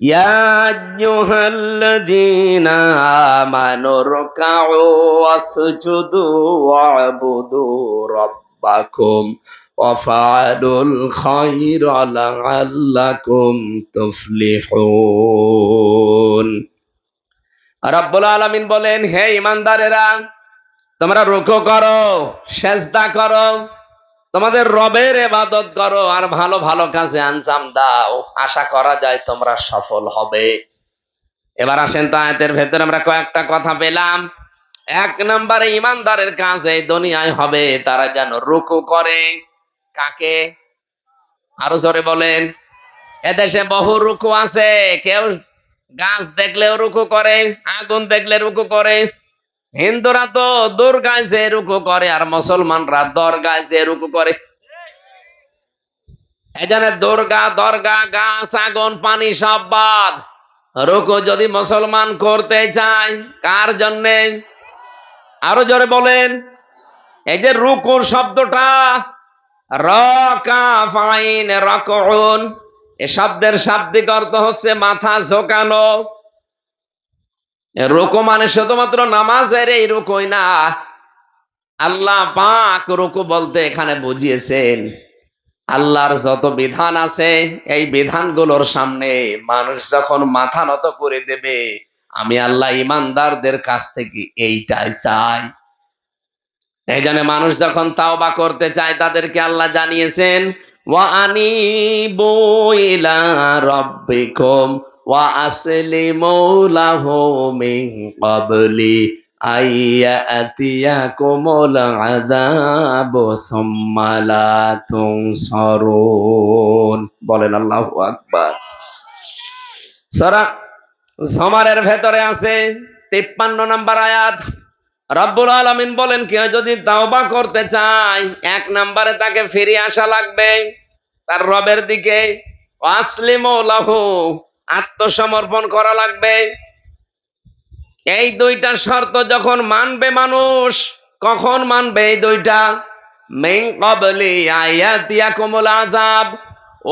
ইয়া আইয়ুহাল্লাযীনা আমানু রুকউ ওয়াসজুদু ওয়া'বুদু রাব্বাকুম ওয়াফআলুল খায়রা লাআল্লাকুম তুফলিহুন। রব্বুল আলামিন বলেন, হে ঈমানদারেরা, তোমরা রুকু করো, সেজদা করো, তোমাদের রবের ইবাদত করো, আর ভালো ভালো কাজে আঞ্জাম দাও। আশা করা যায় তোমরা সফল হবে। এবার আসেন তো আয়াতের ভেতরে আমরা কয়েকটা কথা পেলাম। এক নম্বরে ঈমানদারের কাজ এই দুনিয়ায় হবে তারা যেন রুকু করে। কাকে? আরো জোরে বলেন। এদেশে বহু রুকু আছে। কেউ গাছ দেখলেও রুকু করে, আগুন দেখলে রুকু করে। হিন্দুরা তো দুর্গায় যে রুকু করে, আর মুসলমানরা দরগায় যে রুকু করে। এখানে দুর্গা, দরগা, গাছ, আগুন, পানি সব বাদ। রুকু যদি মুসলমান করতে চায়, কার জন্যে? আরো জোরে বলেন। এই যে রুকুর শব্দটা, রকা ফাইন রকউন, এ শব্দের শাব্দিক অর্থ হচ্ছে মাথা ঝোঁকানো। রুকু মানে শুধুমাত্র নামাজের এই রুকুই না, আল্লাহ পাক রুকু বলতে এখানে বুঝিয়েছেন আল্লাহর যত বিধান আছে এই বিধানগুলোর সামনে মানুষ যখন মাথা নত করে দেবে, আমি আল্লাহ ঈমানদারদের কাছ থেকে এইটাই চাই। এই জন্য মানুষ যখন তাওবা করতে চায় তাদেরকে আল্লাহ জানিয়েছেন, ওয়া আনিবু ইলা রাব্বিকুম ওয়া আসলিমু লাহু মিন ক্বাবলি আইয়াতিয়াকুমুল আযাবু সুম্মা লা তুনসারুন। বলেন আল্লাহু আকবার। সূরা যুমারের ভেতরে আছে 53 নম্বর আয়াত। রব্বুল আলামিন বলেন, কেউ যদি তাওবা করতে চায়, এক নম্বরে তাকে ফিরে আসা লাগবে তার রবের দিকে। আসলিমু লাহু, আত্মসমর্পণ করা লাগবে। এই দুইটা শর্ত যখন মানবে মানুষ, কখন মানবে এই দুইটা? মিন ক্বাবলি আয়াতিয়াকুমুল আযাব,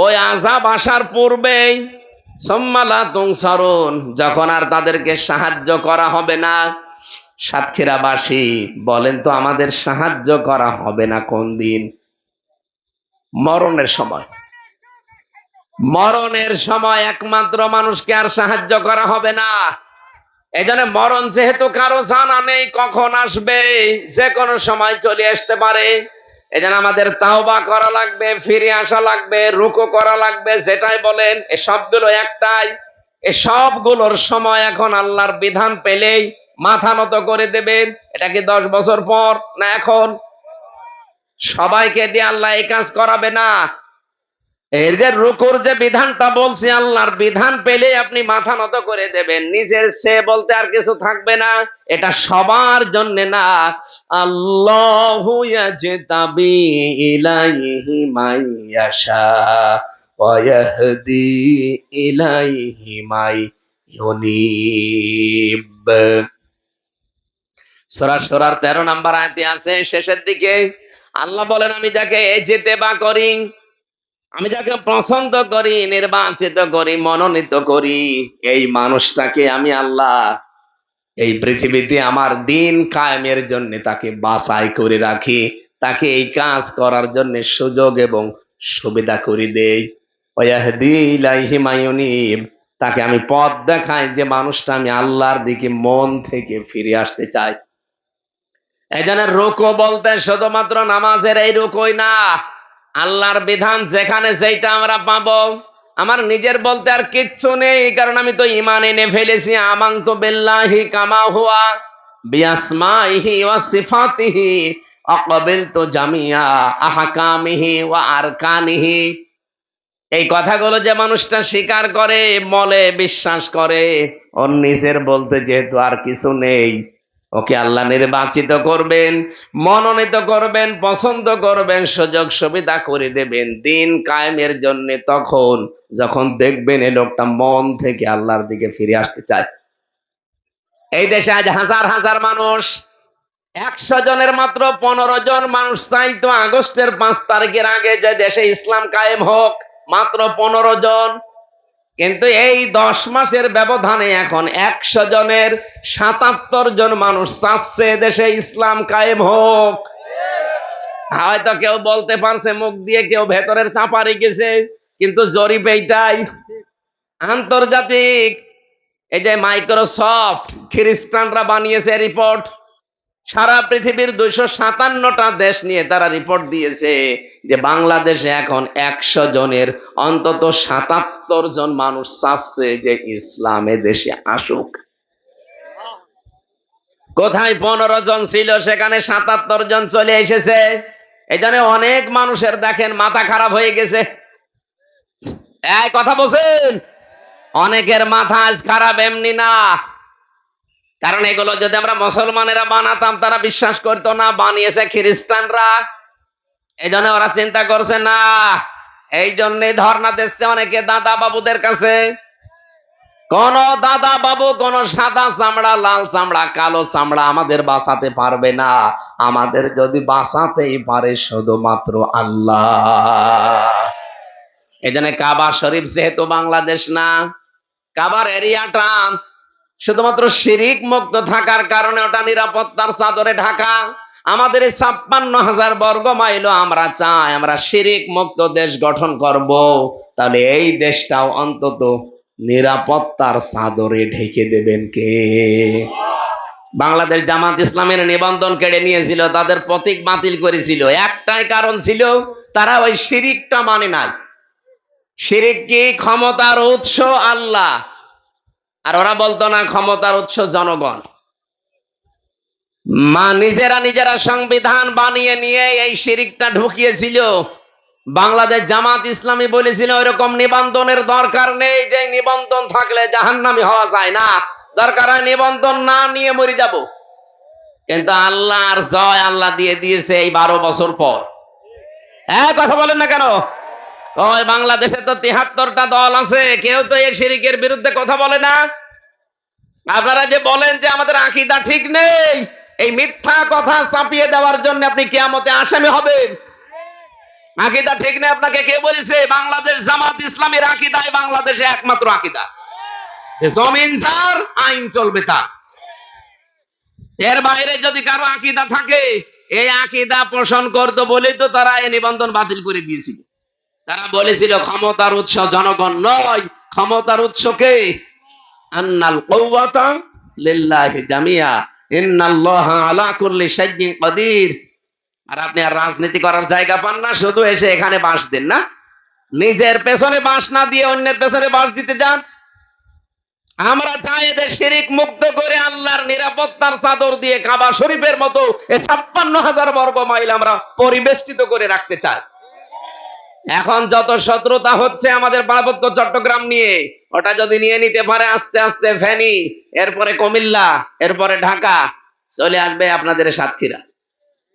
ওই আযাব আসার পূর্বেই। সুম্মা লা তুনসারুন, যখন আর তাদেরকে সাহায্য করা হবে না। সাতক্ষীরাবাসী বলেন তো, আমাদের সাহায্য করা হবে না কোন দিন? মরণের সময়। মরণের সময় একমাত্র মানুষকে আর সাহায্য করা হবে না। এজন্য মরণ যেহেতু কারো জানা নেই কখন আসবে, যে কোনো সময় চলে আসতে পারে। এজন্য আমাদের তাওবা করা লাগবে, ফিরে আসা লাগবে, রুকু করা লাগবে। যেটাই বলেন, এ সবগুলো একটাই। এ সবগুলোর সময় এখন আল্লাহর বিধান পেলেই মাথা নত করে দেবেন। এটা কি 10 বছর পর না এখন? সবাইকে দিয়ে আল্লাহ এই কাজ করাবে না। এর যে রুকুর যে বিধানটা বলছি, আল্লাহর বিধান পেলে আপনি মাথা নত করে দেবেন, নিজের সে বলতে আর কিছু থাকবে না। এটা সবার জন্য না। আল্লাহু ইয়াজতাবি ইলাইহি মাইয়াশা ওয়া ইয়াহদি ইলাইহি মাইয়ুনিব। সূরা সূরার 13 নম্বর আয়াতে আছে, শেষের দিকে আল্লাহ বলেন, আমি যাকে ইজতেবা করি, আমি যাকে পছন্দ করি, নির্বাচিত করি, মনোনীত করি, এই মানুষটাকে আমি আল্লাহ এই পৃথিবীতে আমার দিন কায়েমের জন্য তাকে বাছাই করে রাখি, তাকে এই কাজ করার জন্য সুযোগ এবং সুবিধা করে দেই। ওয়াহদি ইলাইহি মাইয়ুনিব, তাকে আমি পথ দেখাই যে মানুষটা আমি আল্লাহর দিকে মন থেকে ফিরে আসতে চাই। এই জন্য রুকু বলতে শুধুমাত্র নামাজের এই রুকুই না, আল্লাহর বিধান যেখানে যেটা আমরা পাবো। আমার নিজের বলতে আর কিচ্ছু নেই, কারণ আমি তো ঈমান এনে ফেলেছি। আমানতু বিল্লাহি কামা হুয়া বিআসমাইহি ওয়া সিফাতিহি আকাবিলতু জামিয়া আহকামিহি ওয়া আরকানিহি। এই কথাগুলো যে মানুষটা স্বীকার করে, বলে, বিশ্বাস করে, ওর নিজের বলতে যেহেতু আর কিছু নেই, ওকে আল্লাহ নির্বাচিত করবেন, মনোনীত করবেন, পছন্দ করবেন, সুযোগ সুবিধা করে দেবেন দিন কায়েমের জন্য, তখন যখন দেখবেন এই লোকটা মন থেকে আল্লাহর দিকে ফিরে আসতে চায়। এই দেশে আজ হাজার হাজার মানুষ, 100 জনের মাত্র 15 জন মানুষ চাইতো আগস্টের 5 তারিখের আগে যে দেশে ইসলাম কায়েম হোক। মাত্র 15 জন। কিন্তু এই 10 মাসের ব্যবধানে এখন 100 জনের 77 জন মানুষ চাচ্ছে দেশে ইসলাম কায়েম হোক। হয়তো কেউ বলতে পারছে মুখ দিয়ে, কেউ ভেতরের চাপারে গেছে, কিন্তু জরিপ এইটাই। আন্তর্জাতিক এই যে মাইক্রোসফট খ্রিস্টানরা বানিয়েছে রিপোর্ট, সারা পৃথিবীর 257টা দেশ নিয়ে তারা রিপোর্ট দিয়েছে যে বাংলাদেশে এখন 100 জনের অন্তত 77 জন মানুষ চাচ্ছে যে ইসলামে দেশে আসুক। কোথায় 15 জন ছিল, সেখানে 77 জন চলে এসেছে। এই জন্য অনেক মানুষের দেখেন মাথা খারাপ হয়ে গেছে। এই কথা বলছেন, অনেকের মাথা আজ খারাপ এমনি না। কারণ এগুলো যদি আমরা মুসলমানেরা বানাতাম তারা বিশ্বাস করতো না, বানিয়েছে খ্রিস্টানরা। এই জন্য ওরা চিন্তা করছে না, এই জন্যে ধর্ণা দিচ্ছে অনেকে দাদা বাবুদের কাছে। কোন দাদা বাবু, কোন সাদা চামড়া, লাল চামড়া, কালো চামড়া আমাদের বাঁচাতে পারবে না। আমাদের যদি বাঁচাতেই পারে শুধুমাত্র আল্লাহ। এই জন্য কাবা শরীফ যেহেতু বাংলাদেশ না, কাবার এরিয়াটা শুধুমাত্র শিরিক মুক্ত থাকার কারণে ওটা নিরাপত্তার চাদরে ঢাকা। আমাদের এই 56,000 বর্গ মাইলও আমরা চাই আমরা শিরিক মুক্ত দেশ গঠন করব, তাহলে এই দেশটাও অন্তত নিরাপত্তার চাদরে ঢেকে দেবেন কে? বাংলাদেশ জামাত ইসলামের নিবন্ধন কেড়ে নিয়েছিল, তাদের প্রতীক বাতিল করেছিল, একটাই কারণ ছিল, তারা ওই শিরিকটা মানে নাই। শিরিক কি? ক্ষমতার উৎস আল্লাহ, আর ওরা বলতো না ক্ষমতার উৎস জনগণ। নিজেরা সংবিধান বানিয়ে নিয়ে এই শিরিকটা ঢুকিয়েছিল। বাংলাদেশ জামাত ইসলামী বলেছিল ওইরকম নিবন্ধনের দরকার নেই, যে নিবন্ধন থাকলে জাহান্নামী হওয়া যায় না, দরকার হয় নিবন্ধন না নিয়ে মরে যাব। কিন্তু আল্লাহর জয় আল্লাহ দিয়ে দিয়েছে এই 12 বছর পর। হ্যাঁ, কথা বলেন না কেন? ওই বাংলাদেশে তো 73টা দল আছে, কেউ তো এই শিরিকের বিরুদ্ধে কথা বলে না। আপনারা যে বলেন যে আমাদের আকীদা ঠিক নেই, এই মিথ্যা কথা চাপিয়ে দেওয়ার জন্য আপনি কিয়ামতে আসামি হবেন। আকীদা ঠিক নেই আপনাকে কে বলেছে? বাংলাদেশ জামাত ইসলামের আকীদাই বাংলাদেশে একমাত্র আকীদা, যে জমিন যার আইন চলবে তার। এর বাইরে যদি কারো আকীদা থাকে, এই আকীদা পোষণ করতো বলেই তো তারা এই নিবন্ধন বাতিল করে দিয়েছিল। তারা বলেছিল ক্ষমতার উৎস জনগণ নয়, ক্ষমতার উৎস কে? আন্নাল কুওয়াতা লিল্লাহি জামিয়া ইন্নাল্লাহা আলা কুল্লি শাইইন কাদির। আর আপনি আর রাজনীতি করার জায়গা পান না, শুধু এসে এখানে বাঁশ দেন না, নিজের পেছনে বাঁশ না দিয়ে অন্যের পেছনে বাঁশ দিতে যান। আমরা চাই এদের শিরিক মুক্ত করে আল্লাহর নিরাপত্তার চাদর দিয়ে কাবা শরীফের মতো এই 56,000 বর্গ মাইল আমরা পরিবেষ্টিত করে রাখতে চাই। এখন যত শত্রুতা হচ্ছে আমাদের পার্বত্য চট্টগ্রাম নিয়ে, ওটা যদি নিয়ে নিতে পারে আস্তে আস্তে ফেনী, এরপরে কুমিল্লা, এরপরে ঢাকা, চলে আসবে আপনাদের সাতক্ষীরা,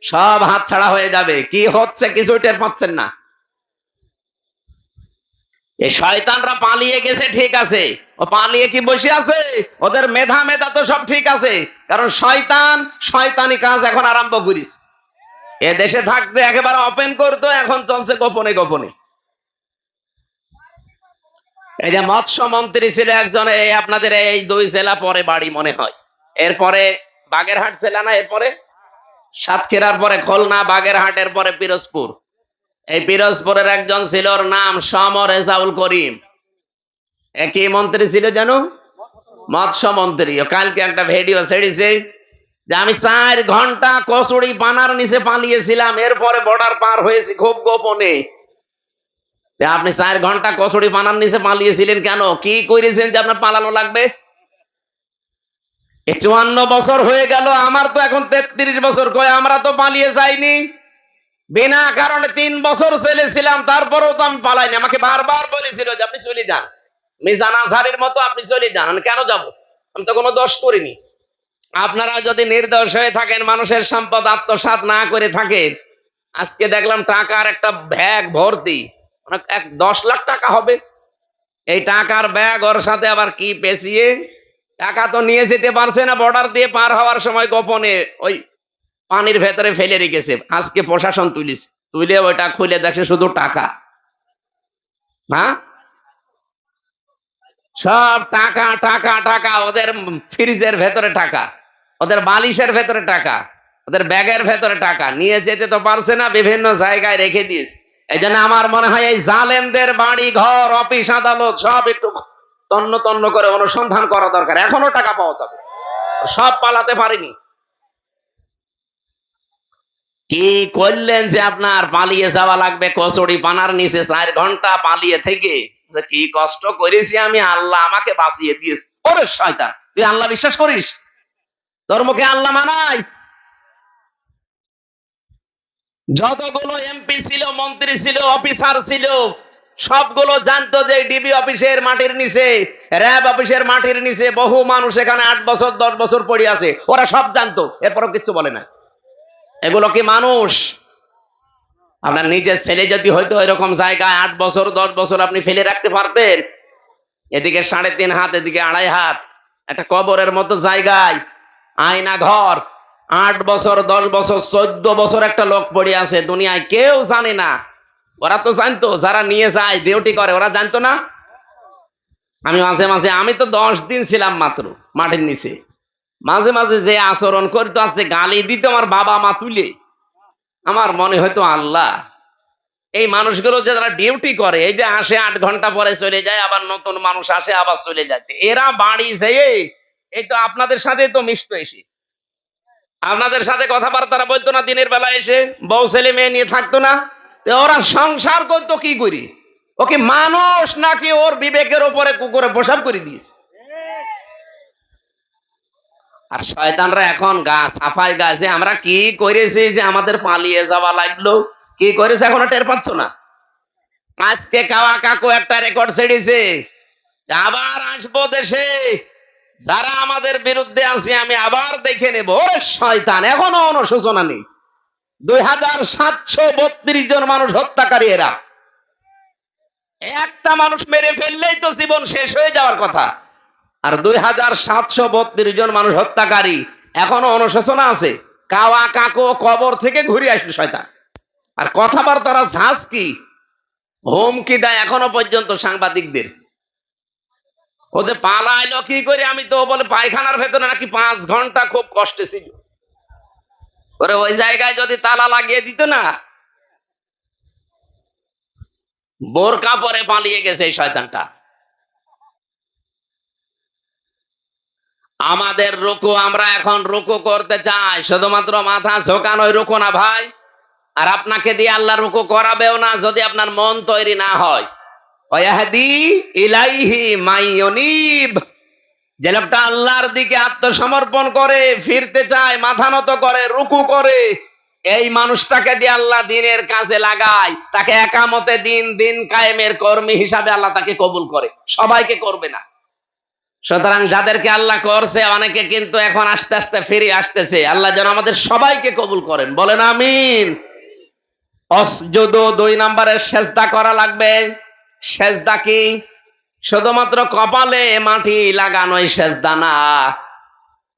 সব হাতছাড়া হয়ে যাবে। কি হচ্ছে কিছু টের পাচ্ছেন না। এই শয়তানরা পালিয়ে গেছে, ঠিক আছে, ও পালিয়ে কি বসে আছে? ওদের মেধা তো সব ঠিক আছে, কারণ শয়তানি কাজ এখন আরম্ভ করিস। এ দেশে থাকতে একেবারে ওপেন করতো, এখন চলছে গোপনে গোপনে। এই যে মৎস্য মন্ত্রী ছিল একজন, এই আপনাদের এই 2 জেলা পরে বাড়ি মনে হয়, এরপরে বাগেরহাট জেলা না, এরপরে সাতক্ষীরার পরে খুলনা, বাগেরহাটের পরে পিরোজপুর। এই পিরোজপুরের একজন ছিল, ওর নাম সম রেজাউল করিম। কি মন্ত্রী ছিল জানো? মৎস্য মন্ত্রী। কালকে একটা ভিডিও ছেড়েছে যে আমি 4 ঘন্টা কচুরি পানার নিচে পালিয়েছিলাম, এরপরে বর্ডার পার হয়েছি খুব গোপনে। আপনি 4 ঘন্টা কচুরি পানার নিচে পালিয়েছিলেন কেন? কি করেছেন যে আপনার পালানো লাগবে? 54 বছর হয়ে গেল, আমার তো এখন 33 বছর। কয় আমরা তো পালিয়ে যাইনি, বিনা কারণে 3 বছর ছেলেছিলাম, তারপরেও তো আমি পালাইনি। আমাকে বারবার বলেছিল যে আপনি চলে যান, মিজান আজহারের মতো আপনি চলে যান। আমি কেন যাব? আমি তো কোনো দোষ করিনি। আপনারা যদি নির্দোষ হয়ে থাকেন, মানুষের সম্পদ আত্মসাৎ না করে থাকেন, আজকে দেখলাম টাকার একটা ব্যাগ ভর্তি, 10 লাখ টাকা হবে। এই টাকার ব্যাগ, ওর সাথে আবার কি পেঁচিয়ে টাকা তো নিয়ে যেতে পারছে না, বর্ডার দিয়ে পার হওয়ার সময় গোপনে ওই পানির ভেতরে ফেলে রেখেছে। আজকে প্রশাসন তুলে ওইটা খুলে দেখে শুধু টাকা। হ্যাঁ, সব টাকা টাকা টাকা, ওদের ফ্রিজের ভেতরে টাকা, ওদের বালিশের ভেতরে টাকা, ওদের ব্যাগের ভেতরে টাকা, নিয়ে যেতে তো পারছে না, বিভিন্ন জায়গায় রেখে দিয়েছে। এই জন্য আমার মনে হয় এই জালেমদের বাড়ি ঘর অফিস আদালত সব একটু তন্ন তন্ন করে অনুসন্ধান করা দরকার, এখনো টাকা পাওয়া যাবে, সব পালাতে পারেনি। কি করলেন যে আপনার পালিয়ে যাওয়া লাগবে কচুরি পানার নিচে 4 ঘন্টা পালিয়ে থেকে? যে কি কষ্ট করেছি আমি, আল্লাহ আমাকে বাঁচিয়ে দিয়েছে। ওরে শয়তান, তুই আল্লাহ বিশ্বাস করিস? তোর মুখে আল্লাহ মানাই? যতগুলো এমপি ছিল, মন্ত্রী ছিল, অফিসার ছিল, সবগুলো জানতো যে ডিবি অফিসের মাটির নিচে, র্যাব অফিসের মাটির নিচে বহু মানুষ এখানে 8 বছর 10 বছর পড়ে আছে, ওরা সব জানতো, এরপরও কিছু বলে না। এগুলো কি মানুষ? আপনার নিজের ছেলে যদি হয়তো এরকম জায়গায় 8 বছর 10 বছর আপনি ফেলে রাখতে পারতেন? এদিকে 3.5 হাত, এদিকে 2.5 হাত, একটা কবরের মতো জায়গায়, আয়না ঘর, 8 বছর 10 বছর 14 বছর একটা লোক পড়ে আছে, দুনিয়ায় কেউ জানে না। ওরা তো জানতো, যারা নিয়ে যায় ডিউটি করে, ওরা জানতো না? আমি মাঝে মাঝে, আমি তো 10 দিন ছিলাম মাত্র মাটির নিচে, মাঝে মাঝে যে আচরণ করতে আছে, গালি দিত আমার বাবা মা তুলে, আমার মনে হয়তো আল্লাহ, এই মানুষগুলো যে যারা ডিউটি করে, এই যে আসে 8 ঘন্টা পরে চলে যায়, আবার নতুন মানুষ আসে আবার চলে যায়, এরা বাড়ি যেয়ে এই তো আপনাদের সাথে তো মিশতো, এসে আপনাদের সাথে কথাবার্তা বলতো না, দিনের বেলা এসে বউ ছেলে মেয়ে নিয়ে থাকতো না? ওরা সংসার করতো কি করি? ওকে মানুষ নাকি ওর বিবেকের উপরে কুকুরে প্রসাব করে দিয়েছে? আর শয়তানরা এখন গা সাফাই গাছে আমরা কি করেছি যে আমাদের পালিয়ে যাওয়া লাগলো, কি করেছে এখনো টের পাচ্ছ না? আজকে কাওয়া কাকু একটা রেকর্ড ছেড়েছে, আবার আসবো দেশে, যারা আমাদের বিরুদ্ধে আছে আমি আবার দেখে নেব। ওরে শয়তান, এখনো অনুশোচনা নেই। 2732 জন মানুষ হত্যাকারী এরা, একটা মানুষ মেরে ফেললেই তো জীবন শেষ হয়ে যাওয়ার কথা, আর 2732 জন মানুষ হত্যাকারী, এখনো অনুশোচনা আছে। কাওয়া কাকু কবর থেকে ঘুরে আসবে শয়তান, আর কথাবার্তারা ঝাঁজ কি, হুমকি দেয় এখনো পর্যন্ত সাংবাদিকদের। ও যে পালাইলো কি করে, আমি তো বলে পায়খানার ভেতরে নাকি 5 ঘন্টা খুব কষ্টে ছিল, ওরে ওই জায়গায় যদি তালা লাগিয়ে দিত না, বোরকা পরে পালিয়ে গেছে এই শয়তানটা। আমাদের রুকু, আমরা এখন রুকু করতে চাই, শুধুমাত্র মাথা ঝোঁকানোই রুকু না ভাই। আর আপনাকে দিয়ে আল্লাহ রুকু করাবেও না যদি আপনার মন তৈরি না হয়। ওয়াহদি ইলাইহি মাইয়ুনিব, যে লোকটা আল্লাহর দিকে আত্মসমর্পণ করে, ফিরতে চায়, মাথা নত করে, রুকু করে, এই মানুষটাকে দিয়ে আল্লাহ দিনের কাজে লাগায়, তাকে একামতে দিন, দিন কায়েমের কর্মী হিসাবে আল্লাহ তাকে কবুল করে, সবাইকে করবে না। সুতরাং যাদেরকে আল্লাহ করছে, অনেকে কিন্তু এখন আস্তে আস্তে ফিরে আসতেছে, আল্লাহ যেন আমাদের সবাইকে কবুল করেন, বলেন আমিন। অসজুদ, 2 নম্বরের সেজদা করা লাগবে। সেজদা কি? শুধুমাত্র কপালে মাটি লাগানোই সেজদা না।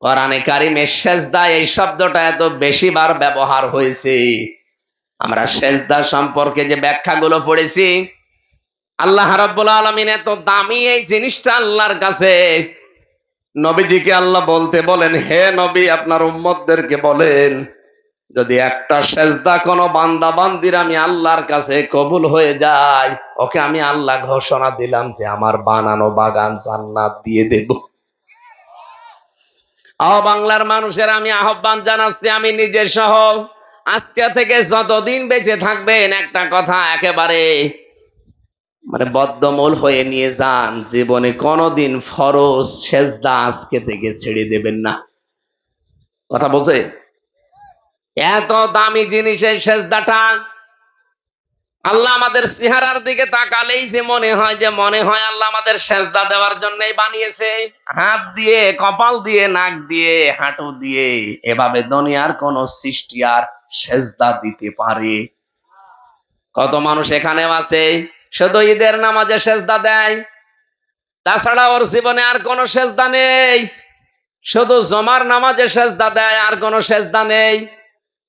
কোরআনে কারিমে সেজদা এই শব্দটা এত বেশি বার ব্যবহার হয়েছে। আমরা সেজদা সম্পর্কে যে ব্যাখ্যাগুলো পড়েছি, আল্লাহ রাব্বুল আলামিন এত দামি এই জিনিসটা আল্লাহর কাছে, নবীজিকে আল্লাহ বলতে বলেন, হে নবী আপনার উম্মতদেরকে বলেন, যদি একটা সেজদা কোনো বান্দা বান্দির আমি আল্লাহর কাছে কবুল হয়ে যায়, ওকে আমি আল্লাহ ঘোষণা দিলাম যে আমার বানানো বাগান জান্নাত দিয়ে দেব। বাংলার মানুষের আমি আহ্বান জানাচ্ছি, আমি নিজে সহ, আজকে থেকে যতদিন বেঁচে থাকবেন, একটা কথা একেবারে বদ্ধমূল হয়ে নিয়ে যান, জীবনে কোনোদিন ফরজ সেজদা আজকে থেকে ছেড়ে দেবেন না। কথা বলছে? এত দামি জিনিসের সেজদাটা, আল্লাহ আমাদের চেহারার দিকে তাকালেই যে মনে হয় আল্লাহ আমাদের সেজদা দেওয়ার জন্যই বানিয়েছে। হাত দিয়ে, কপাল দিয়ে, নাক দিয়ে, হাঁটু দিয়ে, এভাবে দুনিয়ার কোন সৃষ্টি আর সেজদা দিতে পারে? কত মানুষ এখানেও আছে শুধু ঈদের নামাজে সেজদা দেয়, তাছাড়া ওর জীবনে আর কোন সেজদা নেই। শুধু জমার নামাজে সেজদা দেয়, আর কোন সেজদা নেই।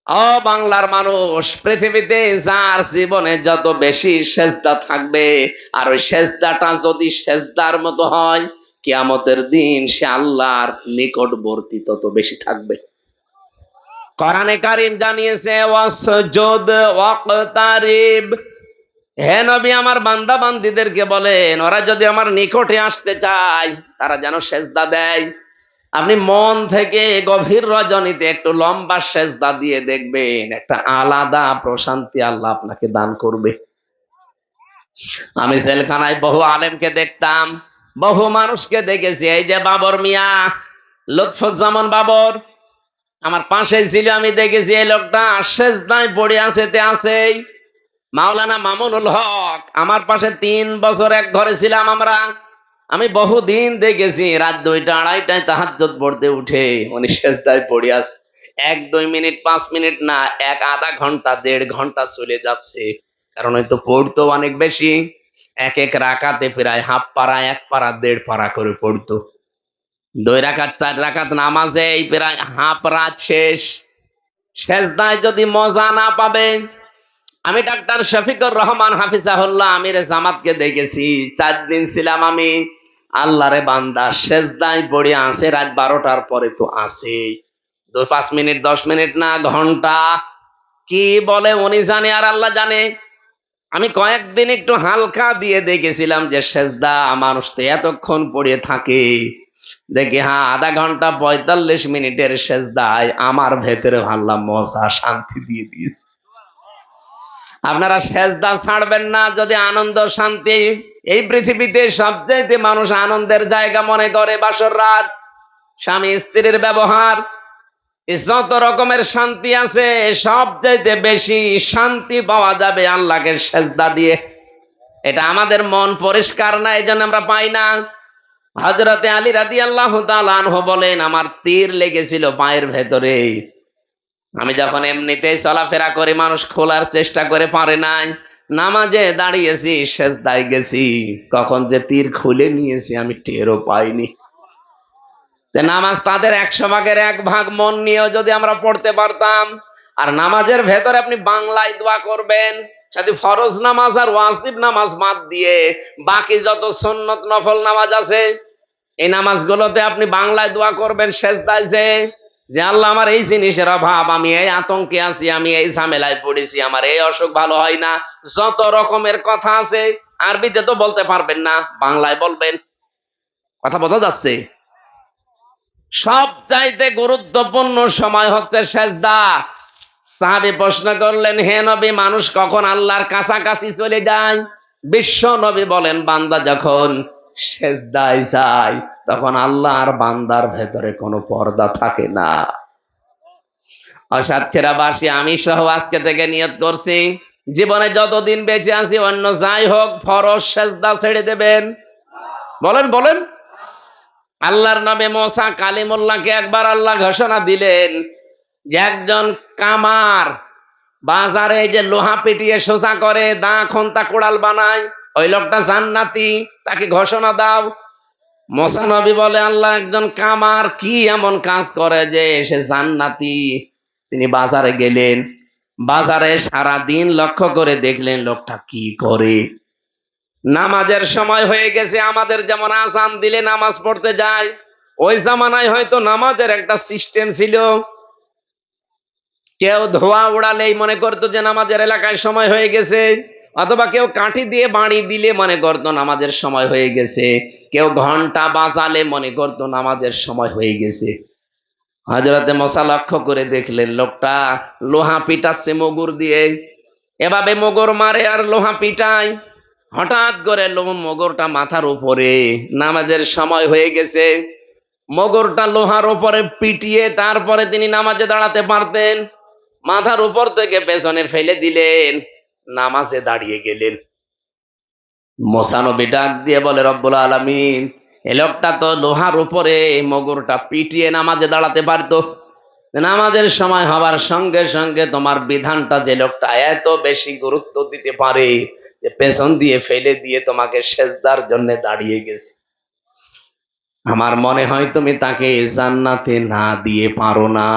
ও বাংলার মানুষ, পৃথিবীতে যার জীবনে যত বেশি সেজদা থাকবে, আর ওই সেজদাটা যদি সেজদার মতো হয়, কিয়ামতের দিন সে আল্লাহর নিকটবর্তী তত বেশি থাকবে। কোরআনে কারীম জানিয়েছে ওয়াসজুদ ওয়াকতারিব। হে নবী, আমার বান্দা বান্দীদেরকে বলেন ওরা যদি আমার নিকটে আসতে চায় তারা যেন সেজদা দেয়। আপনি মন থেকে গভীর রজনীতে একটু লম্বা সেজদা দিয়ে দেখবেন, একটা আলাদা প্রশান্তি আল্লাহ আপনাকে দান করবে। আমি জেলখানায় বহু আলেমকে দেখতাম, বহু মানুষকে দেখেছি। এই যে বাবর মিয়া, লুৎফুজ্জামান বাবর আমার পাশেই ছিল, আমি দেখেছি এই লোকটা সেজদায় পড়ে আছে, তে আছেই। মাওলানা মামুনুল হক আমার পাশে 3 বছর এক ঘরে ছিলাম আমরা। আমি বহুদিন দেখেছি রাত 2টা 2:30টায় তাহাজ্জুদ পড়তে উঠে উনি সেজদায় পড়ে আছে। 1-2 মিনিট 5 মিনিট না, আধা ঘন্টা 1.5 ঘন্টা চলে যাচ্ছে। কারণ হয়তো পড়তো অনেক বেশি। এক এক রাকাতে প্রায় হাফ পারা, 1 পারা, 1.5 পারা করে পড়তো। 2 রাকাত 4 রাকাত নামাজে এই প্রায় হাফ রাত শেষ। সেজদায় যদি মজা না পাবেন, আমি ডাক্তার শফিকুর রহমান হাফিজাহুল্লাহ আমির জামাতকে দেখেছি। 4 দিন ছিলাম আমি। আল্লাহরে বান্দা সেজদায় পড়ে আছে রাত 12টার পরে তো আছে। 5 মিনিট 10 মিনিট না, ঘন্টা। কি বলে উনি জানে আর আল্লাহ জানে। আমি কয়েকদিন একটু হালকা দিয়ে দেখেছিলাম যে সেজদা মানুষ তো এতক্ষণ পড়ে থাকে। দেখি হ্যাঁ, আধা ঘন্টা 45 মিনিটের সেজদায় আমার ভেতরে আল্লাহ মজা শান্তি দিয়ে দিয়েছে। আপনারা সেজদা ছাড়বেন না যদি আনন্দ শান্তি। এই পৃথিবীতে সবচাইতে মানুষ আনন্দের জায়গা মনে করে বাসর রাত, স্বামী স্ত্রীর ব্যবহার। যত রকমের শান্তি আছে, সবচাইতে বেশি শান্তি পাওয়া যাবে আল্লাহকে সেজদা দিয়ে। এটা আমাদের মন পরিষ্কার না, এই জন্য আমরা পাই না। হযরতে আলী রাদিয়াল্লাহু তাআলা আনহু বলেন, আমার তীর লেগেছিল পায়ের ভেতরে। আমি যখন এমনিতেই চলাফেরা করি, মানুষ খোলার চেষ্টা করে পারে নাই। নামাজে দাঁড়িয়েছি, সেজদায় গেছি, কখন যে তীর খুলে নিয়েছি আমি টেরও পাইনি। যে নামাজ তাদের 100 ভাগের 1 ভাগ মন নিয়েও যদি আমরা পড়তে পারতাম। আর নামাজের ভেতরে আপনি বাংলায় দোয়া করবেন, সাথে ফরজ নামাজ আর ওয়াজিব নামাজ বাদ দিয়ে বাকি যত সুন্নত নফল নামাজ আছে, এই নামাজগুলোতে আপনি বাংলায় দোয়া করবেন সেজদায় যে, যে আল্লাহ আমার এই জিনিসের অভাব, আমি এই আতঙ্কে আছি, আমি এই ঝামেলায় পড়েছি, আমার এই অসুখ ভালো হয় না। যত রকমের কথা আছে, আরবিতে তো বলতে পারবেন না, বাংলায় বলবেন। কথা বোঝা যাচ্ছে? সব চাইতে গুরুত্বপূর্ণ সময় হচ্ছে সেজদা। সাহাবী প্রশ্ন করলেন, হে নবী, মানুষ কখন আল্লাহর কাছাকাছি চলে যায়? বিশ্ব নবী বলেন, বান্দা যখন সেজদায় যায় তখন আল্লাহ আর বান্দার ভেতরে কোনো পর্দা থাকে না। অসাতক্ষীরাবাসী আমি সহ আজকে থেকে নিয়ত করছি, জীবনে যতদিন বেঁচে আছি অন্য যাই হোক ফরজ সেজদা ছেড়ে দেবেন। বলেন বলেন। আল্লাহর নবী মুসা কালিমুল্লাহকে একবার আল্লাহ ঘোষণা দিলেন যে একজন কামার বাজারে যে লোহা পিটিয়ে সোজা করে, দা খন্তা কোড়াল বানায়, ওই লোকটা জান্নাতি, তাকে ঘোষণা দাও। মুসা নবী বলে, আল্লাহ, একজন কামার কি এমন কাজ করে যে সে জান্নাতি? তিনি বাজারে গেলেন, বাজারে সারা দিন লক্ষ্য করে দেখলেন লোকটা কি করে। নামাজের সময় হয়ে গেছে, আমাদের যেমন আজান দিলে নামাজ পড়তে যায়, ওই জামানায় হয়তো নামাজের একটা সিস্টেম ছিল। কেউ ধোয়া উড়ালেই মনে করতো যে নামাজের এলাকায় সময় হয়ে গেছে, অথবা কেউ কাঠি দিয়ে বাড়ি দিলে মনে করতো নামাজের সময় হয়ে গেছে, কেউ ঘন্টা বাজালে মনে করতো নামাজের সময় হয়ে গেছে। হযরতে মুসা লক্ষ্য করে দেখলেন লোকটা লোহা পিটাচ্ছে মুগুর দিয়ে, এভাবে মুগুর মারে আর লোহা পিটায়। হঠাৎ করে মুগুরটা মাথার উপরে, নামাজের সময় হয়ে গেছে। মুগুরটা লোহার উপরে পিটিয়ে তারপরে তিনি নামাজে দাঁড়াতে পারতেন। মাথার উপর থেকে পেছনে ফেলে দিলেন, নামাজে দাঁড়িয়ে গেলেন। মুসা নবী ডাক দিয়ে বলে, রব্বুল আলামিন, এই লোকটা তো লোহার উপরে মুগুরটা পিটিয়ে নামাজে দাঁড়াতে পারতো। নামাজের সময় হবার সঙ্গে সঙ্গে তোমার বিধানটা যে লোকটা এত বেশি গুরুত্ব দিতে পারে, যে পেছন দিয়ে ফেলে দিয়ে তোমাকে সেজদার জন্য দাঁড়িয়ে গেছে, আমার মনে হয় তুমি তাকে জান্নাতে না দিয়ে পারো না।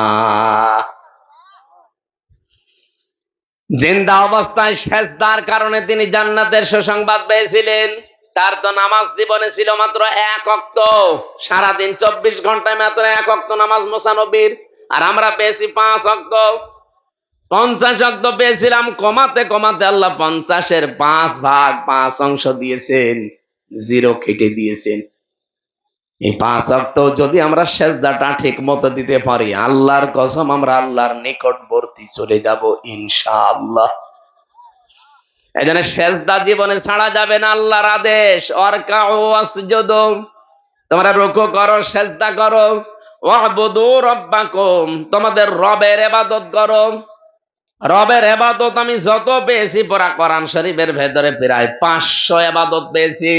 জিন্দা অবস্থায় সেজদার কারণে তিনি জান্নাতের সুসংবাদ পেয়েছিলেন। তার তো নামাজ জীবনে ছিল মাত্র 1 ওয়াক্ত, সারাদিন 24 ঘন্টায় মাত্র 1 ওয়াক্ত নামাজ মুসানবীর, আর আমরা পেয়েছি 5 ওয়াক্ত। 50 ওয়াক্ত পেয়েছিলাম, কমাতে কমাতে আল্লাহ 50-এর 5 ভাগ 5 অংশ দিয়েছেন, 0 কেটে দিয়েছেন। এই 5 ওয়াক্ত যদি আমরা সেজদাটা ঠিক মতো দিতে পারি, আল্লাহর কসম আমরা আল্লাহর নিকটবর্তী চলে যাব ইনশাআল্লাহ। এই জন্য সেজদা জীবনে ছাড়া যাবে না, আল্লাহর আদেশ অরকাউ ওয়াসজুদু, তোমরা রুকু করো, সেজদা করো, ওয়াবুদু রাব্বাকুম, তোমাদের রবের ইবাদত করো। রবের ইবাদত আমি যত পেয়েছি পুরা কোরআন শরীফের ভেতরে প্রায় 500 ইবাদত পেয়েছি।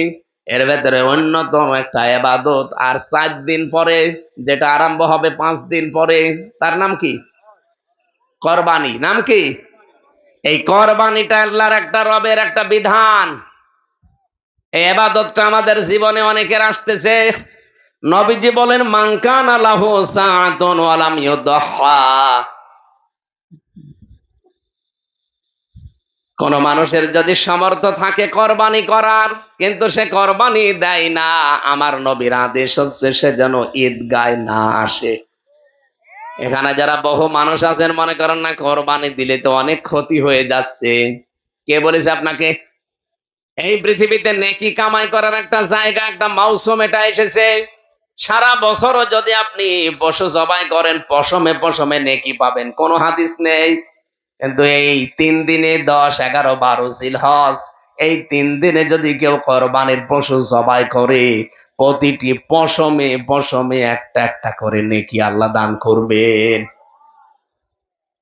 এর ভেতরে অন্যতম একটা ইবাদত আর 4 দিন পরে যেটা আরম্ভ হবে 5 দিন পরে, তার নাম কি? কোরবানি। নাম কি? এই কোরবানিটা আল্লাহর একটা, রবের একটা বিধান। এই ইবাদতটা আমাদের জীবনে অনেকের আসতেছে। নবীজি বলেন, মান কানা লাহু সাআতুন ওয়া লাম ইউদহা, কোন মানুষের যদি সামর্থ্য থাকে কোরবানি করার, কিন্তু সে কোরবানি দেয় না, আমার নবীর আদেশ হচ্ছে সে যেন ঈদগায় না আসে। এখানে যারা বহু মানুষ আছেন মনে করেন না কোরবানি দিলে তো অনেক ক্ষতি হয়ে যাচ্ছে, কে বলেছে আপনাকে? এই পৃথিবীতে নেকি কামাই করার একটা জায়গা, একটা মৌসুম এটা এসেছে। সারা বছরও যদি আপনি পশু জবাই করেন, পশমে পশমে নেকি পাবেন, কোনো হাদিস নেই। কিন্তু এই 3 দিনে 10, 11, 12 জিলহজ, এই 3 দিনে যদি কেউ কোরবানির পশু জবাই করে, প্রতিটি পশমে পশমে একটা একটা করে নেকি আল্লাহ দান করবেন।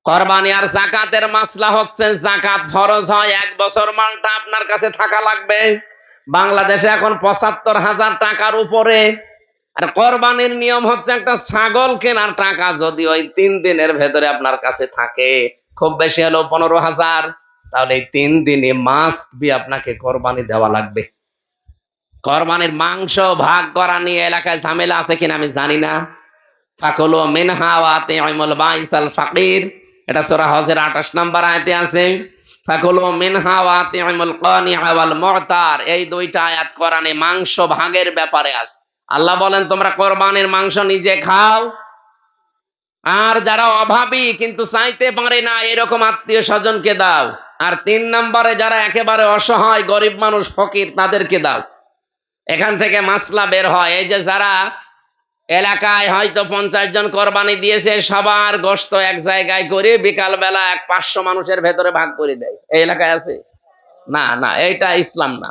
কোরবানি আর যাকাতের মাসলা হচ্ছে, যাকাত ফরজ হয় 1 বছর মালটা আপনার কাছে থাকা লাগবে। বাংলাদেশে এখন 75,000 টাকার উপরে। আর কোরবানির নিয়ম হচ্ছে একটা ছাগল কেনার টাকা যদি ওই 3 দিনের ভেতরে আপনার কাছে থাকে, খুব বেশি হলো 15,000, তাহলে এই 3 দিনে মাস্ট বি আপনাকে কোরবানি দেওয়া লাগবে। কোরবানির মাংস ভাগ করা নিয়ে এলাকায় ঝামেলা আছে কিনা আমি জানি না। ফাকুলু মিনহা ওয়া আতিউল বাইসাল ফাকির, এটা সূরা হজের 28 নম্বর আয়াতে আছে। ফাকুলু মিনহা ওয়া আতিউল কানিআ ওয়াল মু'তার, এই 2টা আয়াত কোরআনে মাংস ভাগের ব্যাপারে আছে। আল্লাহ বলেন তোমরা কোরবানির মাংস নিজে খাও, আর যারা অভাবী কিন্তু চাইতে পারে না এরকম আত্মীয় স্বজনকে দাও। আর 3 নম্বরে যারা একেবারে অসহায় গরিব মানুষ ফকির তাদেরকে দাও। এখান থেকে মাসলা বের হয়, এই যে যারা এলাকায় হয়তো 50 জন কোরবানি দিয়েছে, সবার গোশত এক জায়গায় করে বিকাল বেলা 500 মানুষের ভেতরে ভাগ করে দেয়, এই এলাকায় আছে? না না, এটা ইসলাম না।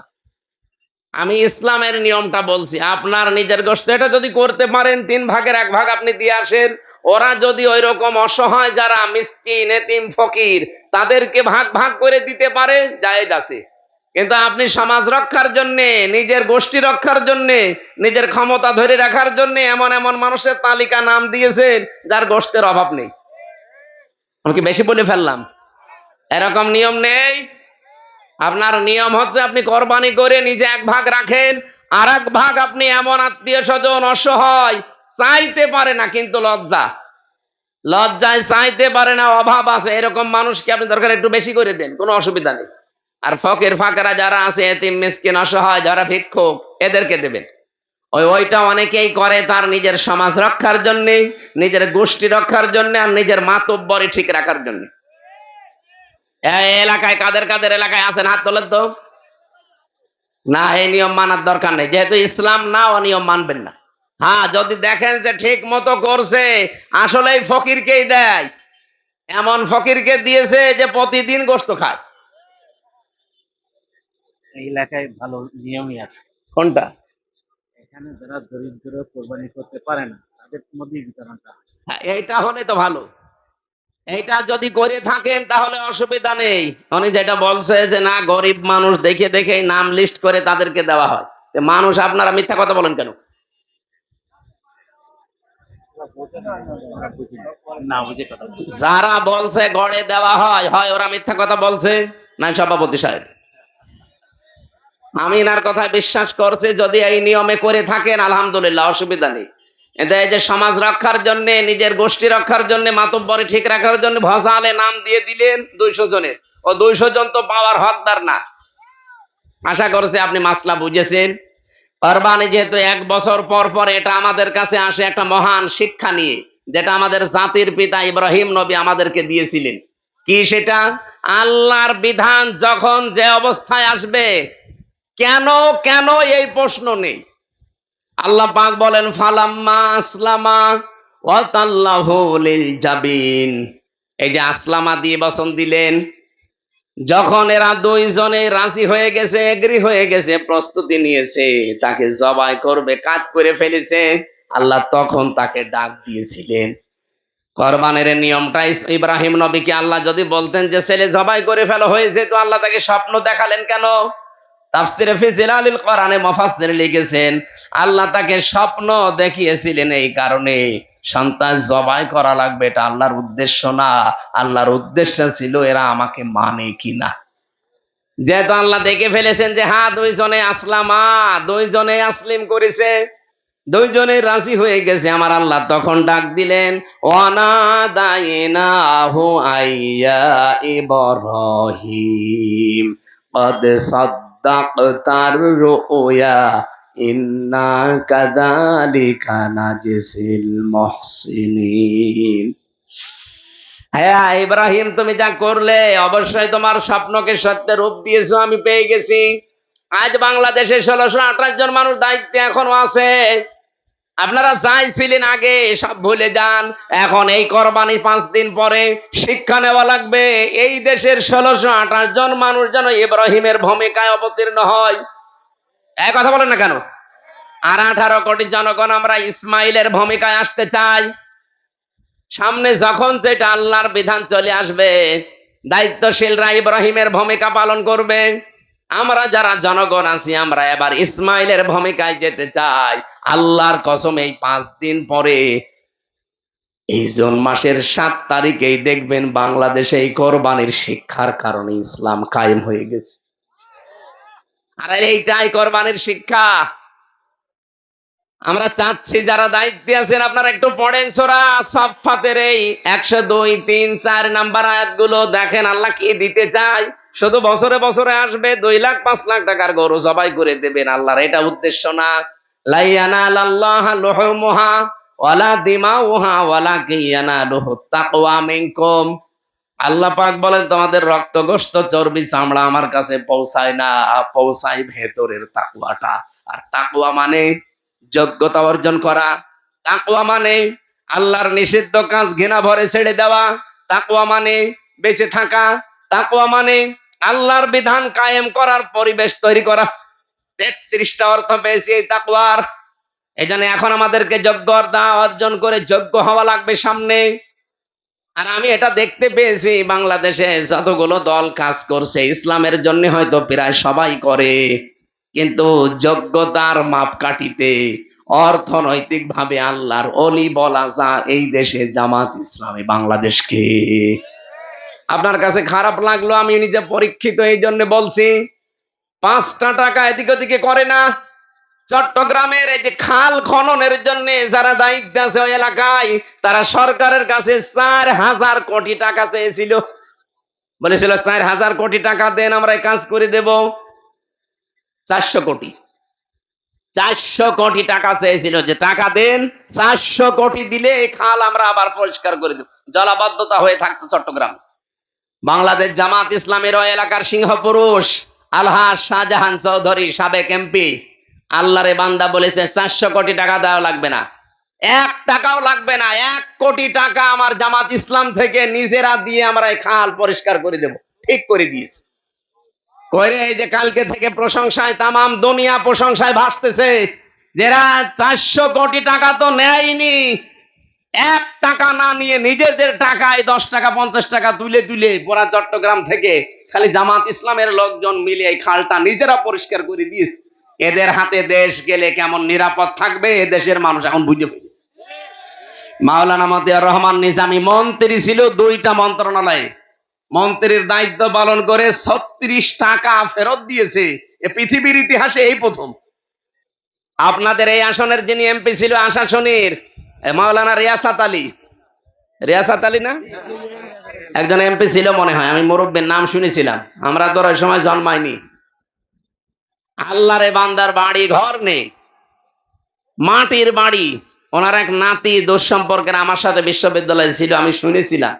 আমি ইসলামের নিয়মটা বলছি। আপনার নিজের গোশত এটা যদি করতে পারেন, 3 ভাগের 1 ভাগ আপনি দিয়ে আসেন। ওরা যদি ওই রকম অসহায় যারা মিসকিন এতিম ফকির তাদেরকে ভাগ ভাগ করে দিতে পারে, জায়েজ আছে। কিন্তু আপনি সমাজ রক্ষার জন্য, নিজের গোষ্ঠী রক্ষার জন্য, নিজের ক্ষমতা ধরে রাখার জন্য এমন এমন মানুষের তালিকা নাম দিয়েছেন যার গোশতের অভাব নেই। আমি কি বেশি বলে ফেললাম? এরকম নিয়ম নেই। আপনার নিয়ম হচ্ছে আপনি কোরবানি করে নিজে 1 ভাগ রাখেন, আর 1 ভাগ আপনি এমন আত্মীয় স্বজন অসহায় চাইতে পারে না, কিন্তু লজ্জায় চাইতে পারে না, অভাব আছে, এরকম মানুষকে আপনি দরকার একটু বেশি করে দেন, কোনো অসুবিধা নেই। আর ফকির ফাকারা যারা আছে, এতিম মিসকিন অসহায় যারা ভিক্ষুক, এদেরকে দেবেন। ওইটা অনেকেই করে তার নিজের সমাজ রক্ষার জন্য, নিজের গোষ্ঠী রক্ষার জন্য, আর নিজের মাতব্বরি ঠিক রাখার জন্য। এই এলাকায় কাদের কাদের এলাকায় আছেন হাত তোলেন তো। না, এই নিয়ম মানার দরকার নেই, যেহেতু ইসলাম না, ও নিয়ম মানবেন না। হ্যাঁ, যদি দেখেন যে ঠিক মতো করছে, আসলেই ফকিরকেই দেয়, এমন ফকিরকে দিয়েছে যে প্রতিদিন গোশত খায়। এই এলাকায় ভালো নিয়মই আছে। কোনটা? এখানে যারা দরিদ্র কোরবানি করতে পারে না তাদের মধ্যেই বিতরণটা হয়। হ্যাঁ, এইটা হলে তো ভালো। এইটা যদি করে থাকেন তাহলে অসুবিধা নেই। উনি যেটা বলছে যে না, গরিব মানুষ দেখে দেখে নাম লিস্ট করে তাদেরকে দেওয়া হয়, মানুষ আপনারা মিথ্যা কথা বলেন কেন? ওরা বুঝে না বুঝে কথা বলে। যারা বলছে গড়ে দেওয়া হয়, হয় ওরা মিথ্যা কথা বলছে, না সভাপতি সাহেব। আমি এনার কথায় বিশ্বাস করছি, যদি এই নিয়মে করে থাকেন আলহামদুলিল্লাহ, অসুবিধা নেই। কিন্তু এই যে সমাজ রক্ষার জন্য, নিজের গোষ্ঠী রক্ষার জন্য, মাতব্বরি ঠিক রাখার জন্য ভজালে নাম দিয়ে দিলেন 200 জনের, ও 200 জন তো পাওয়ার হকদার না। আশা করছি আপনি মাসলা বুঝেছেন। কোরবানি যেহেতু 1 বছর পর পর, এটা আমাদের কাছে আসে একটা মহান শিক্ষা নিয়ে, যেটা আমাদের জাতির পিতা ইব্রাহিম নবী আমাদেরকে দিয়েছিলেন। কি সেটা? আল্লাহর বিধান যখন যে অবস্থায় আসবে, কেন কেন এই প্রশ্ন নেই। আল্লাহ পাক বলেন ফালাম্মা আসলামা ওয়া তাল্লাহু লিল জাবিন। এই যে আসলামা দিয়ে বচন দিলেন, যখন এরা দুইজনে রাজি হয়ে গেছে, এগ্রি হয়ে গেছে, প্রস্তুতি নিয়েছে, তাকে জবাই করবে, কাজ করে ফেলেছে, আল্লাহ তখন তাকে ডাক দিয়েছিলেন। কোরবানের নিয়মটা ইব্রাহিম নবীকে আল্লাহ যদি বলতেন যে ছেলে জবাই করে ফেলা হয়েছে, তো আল্লাহ তাকে স্বপ্ন দেখালেন কেন? তাফসিরে ফি জিলালিল কোরআনে মুফাসসির লিখেছেন, আল্লাহ তাকে স্বপ্ন দেখিয়েছিলেন এই কারণে, সন্তান জবাই করা লাগবে, এটা আল্লাহর উদ্দেশ্য না। আল্লাহর উদ্দেশ্য ছিল এরা আমাকে মানে কিনা। যেহেতু আল্লাহ দেখে ফেলেছেন যে হ্যাঁ দুইজনে আসলিম করেছে, দুইজনে রাজি হয়ে গেছে, আমার আল্লাহ তখন ডাক দিলেন, ওয়ানাদাইনাহু আইয়া ইব্রাহিম কদ সাদ্দাকতার রুয়া ইন্না কাযালিকা নাজজিল মুহসিনিন। হ্যাঁ ইব্রাহিম, তুমি যা করলে অবশ্যই তোমার স্বপ্নকে সত্যের রূপ দিয়েছো, আমি পেয়ে গেছি। আজ বাংলাদেশে 1628 জন মানুষ দায়িত্বে এখনো আছে। আপনারা চাইছিলেন আগে সব ভুলে যান। এখন এই কোরবানি 5 দিন পরে শিক্ষা নেওয়া লাগবে। এই দেশের 1628 জন মানুষ যেন ইব্রাহিমের ভূমিকায় অবতীর্ণ হয়। এক কথা বলেন না কেন? আর 18 কোটি জনগণ আমরা ইসমাইলের ভূমিকায় আসতে চাই। সামনে যখন যেটা আল্লাহর বিধান চলে আসবে, দায়িত্বশীলরা ইব্রাহিমের ভূমিকা পালন করবে। আমরা যারা জনগণ আছি, আমরা এবার ইসমাইলের ভূমিকায় যেতে চাই। আল্লাহর কসম, এই 5 দিন পরে, এই জুন মাসের 7 তারিখেই দেখবেন বাংলাদেশে এই কোরবানির শিক্ষার কারণে ইসলাম কায়েম হয়ে গেছে। আর এইটাই কোরবানির শিক্ষা। আমরা চাচ্ছি যারা দায়িত্বে আছেন, আপনারা একটু পড়েন সূরা সাফফাতের এই 102, 3, 4 নাম্বার আয়াতগুলো দেখেন আল্লাহ কি দিতে চায়। শুধু বছরে বছরে আসবে 2 লাখ 5 লাখ টাকার গরু জবাই করে দেবেন, আল্লাহর এটা উদ্দেশ্য না। লা ইয়ানালাল্লাহা লুহুমুহা ওয়ালা দিমাউহা ওয়ালাকিন ইয়ানালুহুত তাকওয়া মিনকুম। আল্লাহ পাক বলেন তোমাদের রক্ত গোশত চর্বি চামড়া আমার কাছে পৌঁছায় না, পৌঁছায় ভেতরের তাকওয়াটা। আর তাকওয়া মানে যোগ্যতা অর্জন করা। তাকওয়া মানে আল্লাহর নিষিদ্ধ কাজ ঘৃণা ভরে ছেড়ে দেওয়া। তাকওয়া মানে বেঁচে থাকা। তাকওয়া মানে আল্লাহর বিধান কায়েম করার পরিবেশ তৈরি করা। 33টা অর্থ পেয়েছি এই তাকওয়ার। এই জন্য এখন আমাদেরকে যোগ্যতা অর্জন করে যোগ্য হওয়া লাগবে সামনে। আর আমি এটা দেখতে পেয়েছি বাংলাদেশে যতগুলো দল কাজ করছে ইসলামের জন্য, হয়তো প্রায় সবাই করে, কিন্তু যোগ্যতার মাপকাঠিতে অর্থনৈতিক ভাবে আল্লাহর অলি বলা যা এই দেশে জামাত ইসলামী বাংলাদেশকে। আপনার কাছে খারাপ লাগলো, আমি নিজে পরীক্ষিত, এই জন্য বলছি। 5টা টাকা এদিক ওদিকে করে না। চট্টগ্রামের এই যে খাল খননের জন্য যারা দায়িত্ব আছে ওই এলাকায়, তারা সরকারের কাছে 4,000 কোটি টাকা চেয়েছিল। বলেছিল 4,000 কোটি টাকা দেন, আমরা এই কাজ করে দেব। 400 কোটি 400 কোটি টাকা চেয়েছিল, যে টাকা দেন, 400 কোটি দিলে এই খাল আমরা আবার পরিষ্কার করে দেব। জলাবদ্ধতা হয়ে থাকতো চট্টগ্রাম। বাংলাদেশ জামাত ইসলামের ওই এলাকার সিংহপুরুষ আলহাজ শাহজাহান চৌধুরী, সাবেক এমপি, আল্লাহরে বান্দা বলেছে 400 কোটি টাকা দেওয়া লাগবে না, 1 টাকাও লাগবে না, 1 কোটি টাকা আমার জামাত ইসলাম থেকে নিজেরা দিয়ে আমরা এই খাল পরিষ্কার করে দেব। ঠিক করে দিয়েছে। করে এই যে কালকে থেকে প্রশংসায় তামাম দুনিয়া প্রশংসায় ভাসতেছে, যারা 400 কোটি টাকা তো নেয়নি, 1 টাকা না নিয়ে নিজেদের টাকায় 10 টাকা 50 টাকা তুলে তুলে পুরা চট্টগ্রাম থেকে খালি জামাত ইসলামের লোকজন মিলে এই খালটা নিজেরা পরিষ্কার করে দিয়েছে। এদের হাতে দেশ গেলে কেমন নিরাপদ থাকবে এ দেশের মানুষ এখন বুঝে ফেলেছে। মাওলানা মতিয়ার রহমান নিজামী মন্ত্রী ছিল 2টা মন্ত্রণালয়ে, মন্ত্রীর দায়িত্ব পালন করে 36 টাকা ফেরত দিয়েছে। এ পৃথিবীর ইতিহাসে এই প্রথম। আপনাদের এই আসনের যিনি এমপি ছিল আশাশুনির, মাওলানা রিয়াসাত আলী, রিয়াসাত আলী না, একজন এমপি ছিল মনে হয়, আমি মুরব্বীর নাম শুনেছিলাম, আমরা তো ওই সময় জন্মাইনি। আল্লাহরে বান্দার বাড়ি ঘর নেই, মাটির বাড়ি। ওনার এক নাতি দুঃসম্পর্কের আমার সাথে বিশ্ববিদ্যালয়ে ছিল, আমি শুনেছিলাম।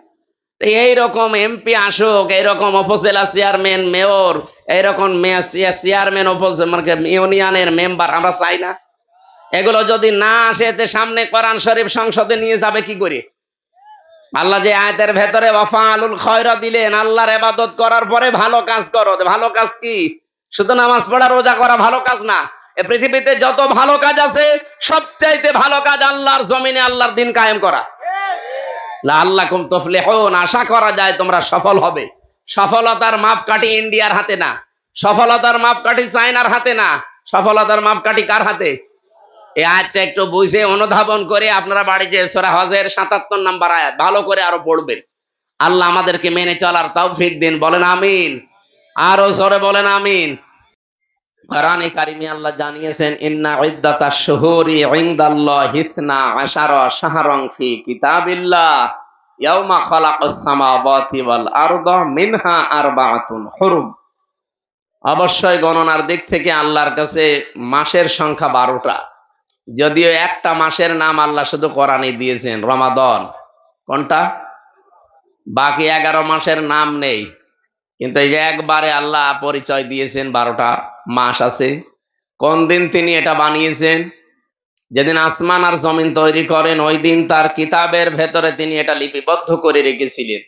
তো এইরকম এমপি আসুক, এইরকম উপজেলা চেয়ারম্যান, মেয়র, এইরকম চেয়ারম্যান ইউনিয়নের মেম্বার আমরা চাই না। এগুলো যদি না আসে, এতে সামনে কোরআন শরীফ সংসদে নিয়ে যাবে কি করে? আল্লাহ যে আয়াতের ভেতরে ওয়াফালুল খয়রা দিলেন, আল্লাহর ইবাদত করার পরে ভালো কাজ করো। ভালো কাজ কি? শুধু নামাজ পড়া রোজা করা ভালো কাজ না। এ পৃথিবীতে যত ভালো কাজ আছে, সবচাইতে ভালো কাজ আল্লাহর জমিনে আল্লাহর দিন কায়েম করা। লাআল্লাকুম তুফলিহুন, আশা করা যায় তোমরা সফল হবে। সফলতার মাপকাঠি ইন্ডিয়ার হাতে না, সফলতার মাপকাঠি চায়নার হাতে না, সফলতার মাপকাঠি কার হাতে? এই আয়াতটা একটু বুঝে অনুধাবন করে আপনারা বাড়িতে সূরা হজের ৭৭ নম্বর আয়াত ভালো করে আরো পড়বেন। আল্লাহ আমাদেরকে মেনে চলার তৌফিক দিন, বলেন আমিন। আরো জোরে বলেন আমিন। কোরআনে কারিমে আল্লাহ জানিয়েছেন, ইন্না ইদ্দাতাশ শুহুরি ইনদাল্লাহি 12 শাহরান ফি কিতাবিল্লাহ ইয়াওমা খালাকাস সামাওয়াতি ওয়াল আরদা মিনহা আরবাআতুন হুরুম। অবশ্যই গণনার দিক থেকে আল্লাহর কাছে মাসের সংখ্যা 12টা। যদিও একটা মাসের নাম আল্লাহ শুধু কোরআনে দিয়েছেন, রমাদান। কোনটা? বাকি 11 মাসের নাম নেই। কিন্তু এই যে একবারে আল্লাহ পরিচয় দিয়েছেন 12টা মাস আছে। কোন দিন তিনি এটা বানিয়েছেন? যেদিন আসমান আর জমিন তৈরি করেন, ওই দিন তার কিতাবের ভেতরে তিনি এটা লিপিবদ্ধ করে রেখেছিলেন।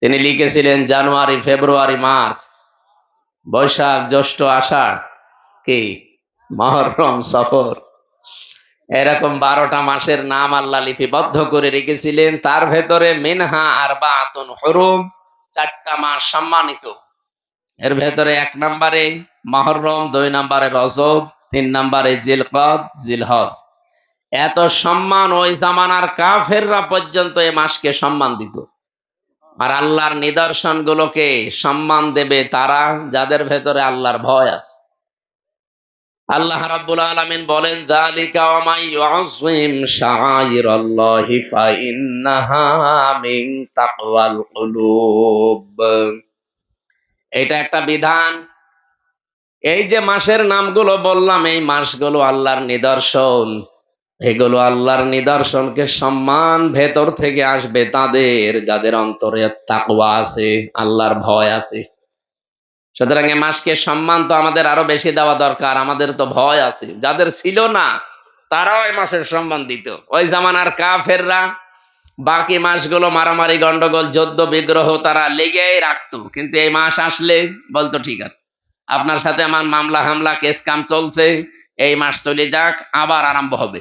তিনি লিখেছিলেন জানুয়ারি, ফেব্রুয়ারি, মার্চ, বৈশাখ, জ্যৈষ্ঠ, আষাঢ়, কি মুহররম, সফর, এরকম 12টা মাসের নাম আল্লাহ লিপিবদ্ধ করে রেখেছিলেন। তার ভেতরে মিনহা আরবাআতুন হুরুম, 4টা মাস সম্মানিত। এর ভেতরে 1 নম্বরে মুহররম, 2 নম্বরে রজব, 3 নম্বরে জিলকদ, জিলহজ। এত সম্মান ওই জামানার কাফেররা পর্যন্ত এই মাসকে সম্মান দিত। আর আল্লাহর নিদর্শন গুলোকে সম্মান দেবে তারা, যাদের ভেতরে আল্লাহর ভয় আছে। আল্লাহ রাব্বুল আলামিন বলেন, যালিকা ওয়া মান ইউআযযিম শাআইরাল্লাহি ফাইন্নাহা মিন তাকওয়াল কুলুব। এটা একটা বিধান। এই যে মাসের নামগুলো বললাম, এই মাসগুলো আল্লাহর নিদর্শন। এগুলো আল্লাহর নিদর্শনকে সম্মান ভেতর থেকে আসবে তাদের, যাদের অন্তরে তাকওয়া আছে, আল্লাহর ভয় আছে। সুতরাং এই মাসকে সম্মান তো আমাদের আরো বেশি দেওয়া দরকার। আমাদের তো ভয় আছে, যাদের ছিল না তারাও এই মাসের সম্মান দিত। ওই জামানার কাফেররা বাকি মাসগুলো মারামারি, গন্ডগোল, যুদ্ধ বিগ্রহ তারা লেগেই রাখতো, কিন্তু এই মাস আসলে বলতো ঠিক আছে, আপনার সাথে আমার মামলা হামলা কেস কাম চলছে, এই মাস চলে যাক, আবার আরম্ভ হবে।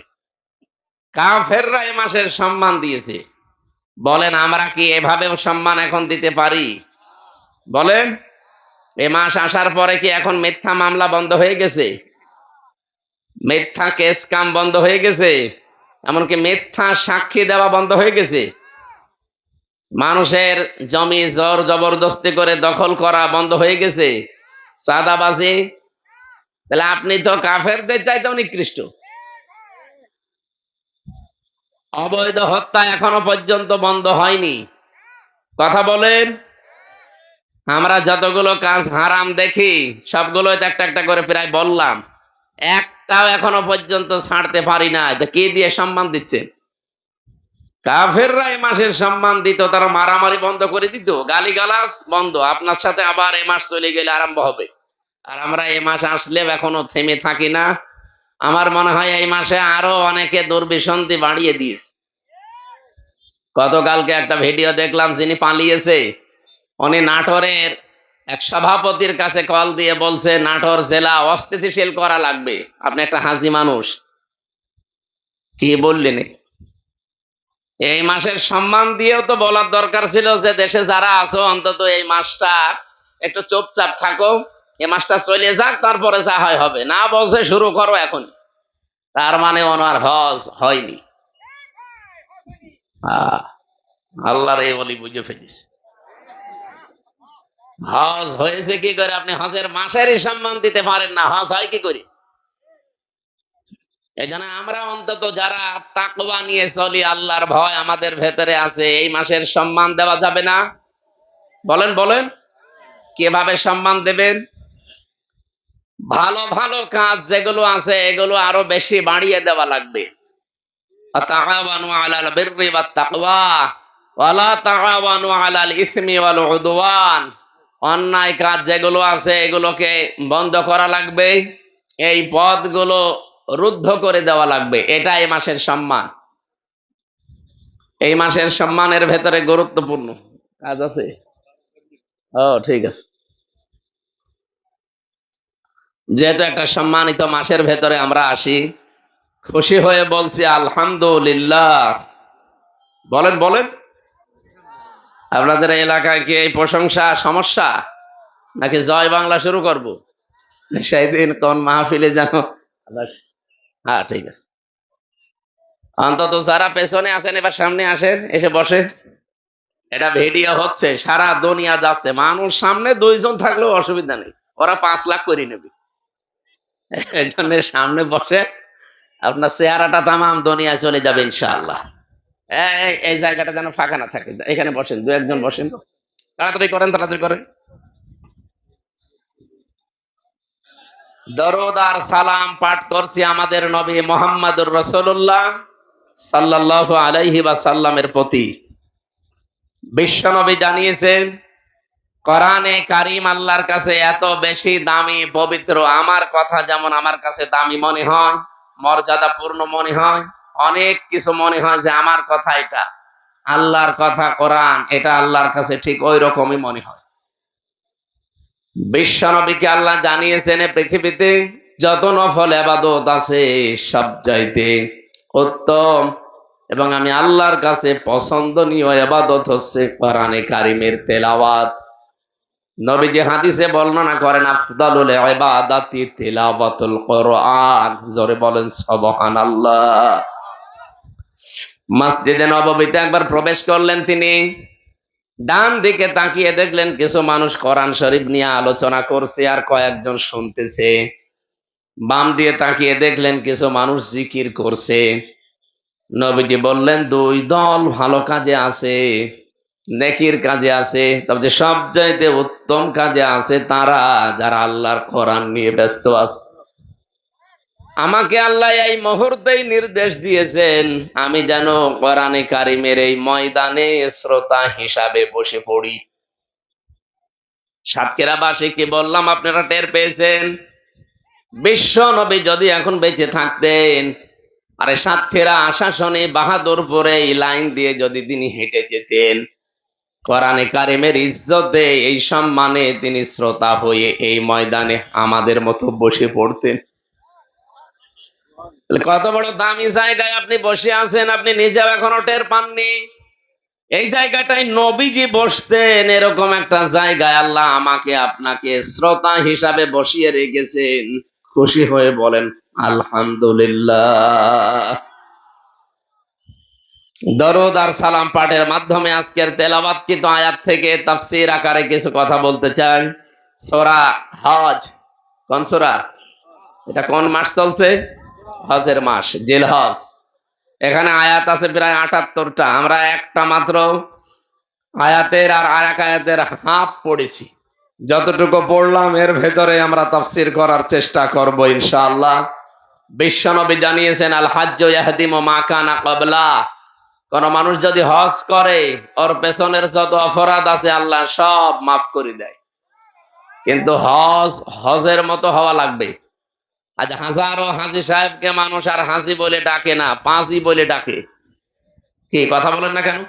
কাফেররা এই মাসের সম্মান দিয়েছে। বলেন আমরা কি এভাবেও সম্মান এখন দিতে পারি? বলেন, এ মাস আসার পরে কি এখন মিথ্যা মামলা বন্ধ হয়ে গেছে? মিথ্যা কেস কাম বন্ধ হয়ে গেছে? এমনকি মিথ্যা সাক্ষী দেওয়া বন্ধ হয়ে গেছে? মানুষের জমি জোর জবরদস্তি করে দখল করা বন্ধ হয়ে গেছে? চাঁদাবাজি? তাহলে আপনি তো কাফেরদের চাইতেও নিকৃষ্ট। অবৈধ হত্যা এখনো পর্যন্ত বন্ধ হয়নি। কথা বলেন। আমরা যতগুলো কাজ হারাম দেখি, সবগুলো একটা একটা করে প্রায় বললাম, একটাও এখনো পর্যন্ত ছাড়তে পারি না। এটা কি দিয়ে সম্মান দিচ্ছে? কাফেররা এই মাসের সম্মান দিত, তারা মারামারি বন্ধ করে দিত, গালিগালাজ বন্ধ। আপনার সাথে আবার এই মাস চলে গেলে আরম্ভ হবে। আর আমরা এই মাস আসলে এখনো থেমে থাকি না। আমার মনে হয় এই মাসে আরো অনেকে দুর্বিসন্ধি বাড়িয়ে দিয়েছে। গতকালকে একটা ভিডিও দেখলাম, যিনি পালিয়েছে উনি নাটোরের এক সভাপতির কাছে কল দিয়ে বলছে নাটোর জেলা অস্থিতিশীল করা লাগবে। আপনি একটা হাজি মানুষ, কি বললেন? এই মাসের সম্মান দিয়েও তো বলার দরকার ছিল যে দেশে যারা আছো অন্তত এই মাসটা একটু চুপচাপ থাকো, এই মাসটা চলে যাক, তারপরে যা হয় হবে। না বলছে শুরু করো এখন। তার মানে ওনার হজ হয়নি। আহ, আল্লাহর এই বলি বুঝে ফেলিস। হজ হয়েছে কি করে? আপনি হজের মাসেরই সম্মান দিতে পারেন না, হজ হয় কি করে? এখানে আমরা অন্তত যারা তাকওয়া নিয়ে চলি, আল্লাহর ভয় আমাদের ভেতরে আছে, এই মাসের সম্মান দেওয়া যাবে না? বলেন বলেন, কিভাবে সম্মান দেবেন? ভালো ভালো কাজ যেগুলো আছে এগুলো আরো বেশি বাড়িয়ে দেওয়া লাগবে। তাআওয়ানু আলাল বিররি ওয়াত তাকওয়া ওয়ালা তাআওয়ানু আলাল ইসমি ওয়াল উদওয়ান। অন্যায় কাজ যেগুলো আছে এগুলোকে বন্ধ করা লাগবে, এই পথগুলো রুদ্ধ করে দেওয়া লাগবে। এটা এই মাসের সম্মান। এই মাসের সম্মানের ভেতরে গুরুত্বপূর্ণ কাজ আছে। ও ঠিক আছে, যেহেতু একটা সম্মানিত মাসের ভেতরে আমরা আসি, খুশি হয়ে বলছি আলহামদুলিল্লাহ। বলেন বলেন, আপনাদের এলাকায় কি এই প্রশংসা সমস্যা, নাকি জয় বাংলা শুরু করব? সেই দিন কোন মাহফিলে জানো? হ্যাঁ ঠিক আছে, অন্তত যারা পেছনে আছেন এবার সামনে আসেন, এসে বসে। এটা ভিডিও হচ্ছে, সারা দুনিয়া যাচ্ছে, মানুষ সামনে 2 জন থাকলেও অসুবিধা নেই, ওরা 5 লাখ করে নেবে। এই জন্য সামনে বসে, আপনার চেহারাটা তামাম দুনিয়া চলে যাবে ইনশাআল্লাহ। এই জায়গাটা যেন ফাঁকা না থাকে, এখানে বসেন, 2-1 জন বসেন, তাড়াতাড়ি করেন তাড়াতাড়ি করেন। দরুদ আর সালাম পাঠ করছি আমাদের নবী মুহাম্মদুর রাসূলুল্লাহ সাল্লাল্লাহু আলাইহি ওয়াসাল্লামের প্রতি। বিশ্ব নবী জানিয়েছেন, কোরআনে কারীম আল্লাহর কাছে এত বেশি দামি পবিত্র, আমার কথা যেমন আমার কাছে দামি মনে হয়, মর্যাদাপূর্ণ মনে হয়, অনেক কিছু মনে হয় যে আমার কথা এটা, আল্লাহর কথা কোরআন এটা আল্লাহর কাছে ঠিক ওই রকমই মনে হয়। বিশ্ব নবীকে আল্লাহ জানিয়েছেন পৃথিবীতে যত নফল ইবাদত আছে সব চাইতে উত্তম এবং আমি আল্লাহর কাছে পছন্দনীয় ইবাদত হচ্ছে কোরআনে কারীমের তেলাওয়াত। নবীজি হাদিসে বর্ণনা করেন, আফদালুল ইবাদাতি তিলাওয়াতুল কোরআন। জোরে বলেন সুবহানাল্লাহ। মসজিদে নববীতে একবার প্রবেশ করলেন তিনি, ডান দিকে তাকিয়ে দেখলেন কিছু মানুষ কোরআন শরীফ নিয়ে আলোচনা করছে আর কয়েকজন শুনতেছে। বাম দিয়ে তাকিয়ে দেখলেন কিছু মানুষ জিকির করছে। নবীজি বললেন, 2 দল ভালো কাজে আছে, নেকির কাজে আছে, তবে সবচাইতে উত্তম কাজে আছে তারা যারা আল্লাহর কোরআন নিয়ে ব্যস্ত আছে। আমাকে আল্লাহ এই মুহূর্তেই নির্দেশ দিয়েছেন আমি যেন কোরআনে কারীমের এই ময়দানে শ্রোতা হিসাবে বসে পড়ি। সাতক্ষীরাবাসী কি বললাম আপনারা টের পেয়েছেন? বিশ্ব নবী যদি এখন বেঁচে থাকতেন, আরে সাতক্ষীরা আশাসনে বাহাদুরপুরে এই লাইন দিয়ে যদি তিনি হেঁটে যেতেন, কোরআনে কারীমের ইজ্জতে এই সম্মানে তিনি শ্রোতা হয়ে এই ময়দানে আমাদের মতো বসে পড়তেন। কত বড় দামি জায়গায় আপনি বসে আছেন, আপনি নিজেও এখনো টের পাননি। এই জায়গাটায় নবীজি বসতেন, এরকম একটা জায়গায় আল্লাহ আমাকে আপনাকে শ্রোতা হিসাবে বসিয়ে রেখেছেন। খুশি হয়ে বলেন আলহামদুলিল্লাহ। দরুদ আর সালাম পাঠের মাধ্যমে আজকের তেলাওয়াতকৃত আয়াত থেকে তাফসীর আকারে কিছু কথা বলতে চাই। সূরা হজ, কোন সূরা? এটা কোন মাস চলছে? হজের মাস, জিলহজ। এখানে আয়াত আছে প্রায় 78টা। আমরা একটা মাত্র আয়াতের আর আরেক আয়াতের হাফ পড়েছি। যতটুকু পড়লাম এর ভেতরে আমরা তাফসীর করার চেষ্টা করব ইনশাআল্লাহ। বিশ্বনবী জানিয়েছেন, আল হাজ্জু ইয়াহদিমু মা কানা ক্বাবলা। কোন মানুষ যদি হজ করে, ওর পেছনের যত অপরাধ আছে আল্লাহ সব মাফ করে দেয়। কিন্তু হজের মতো হওয়া লাগবে। আজ হাজারো হাজী সাহেবকে মানুষ আর হাজী বলে ডাকে না, পাঁচই বলে ডাকে। কি কথা বলেন না কেন?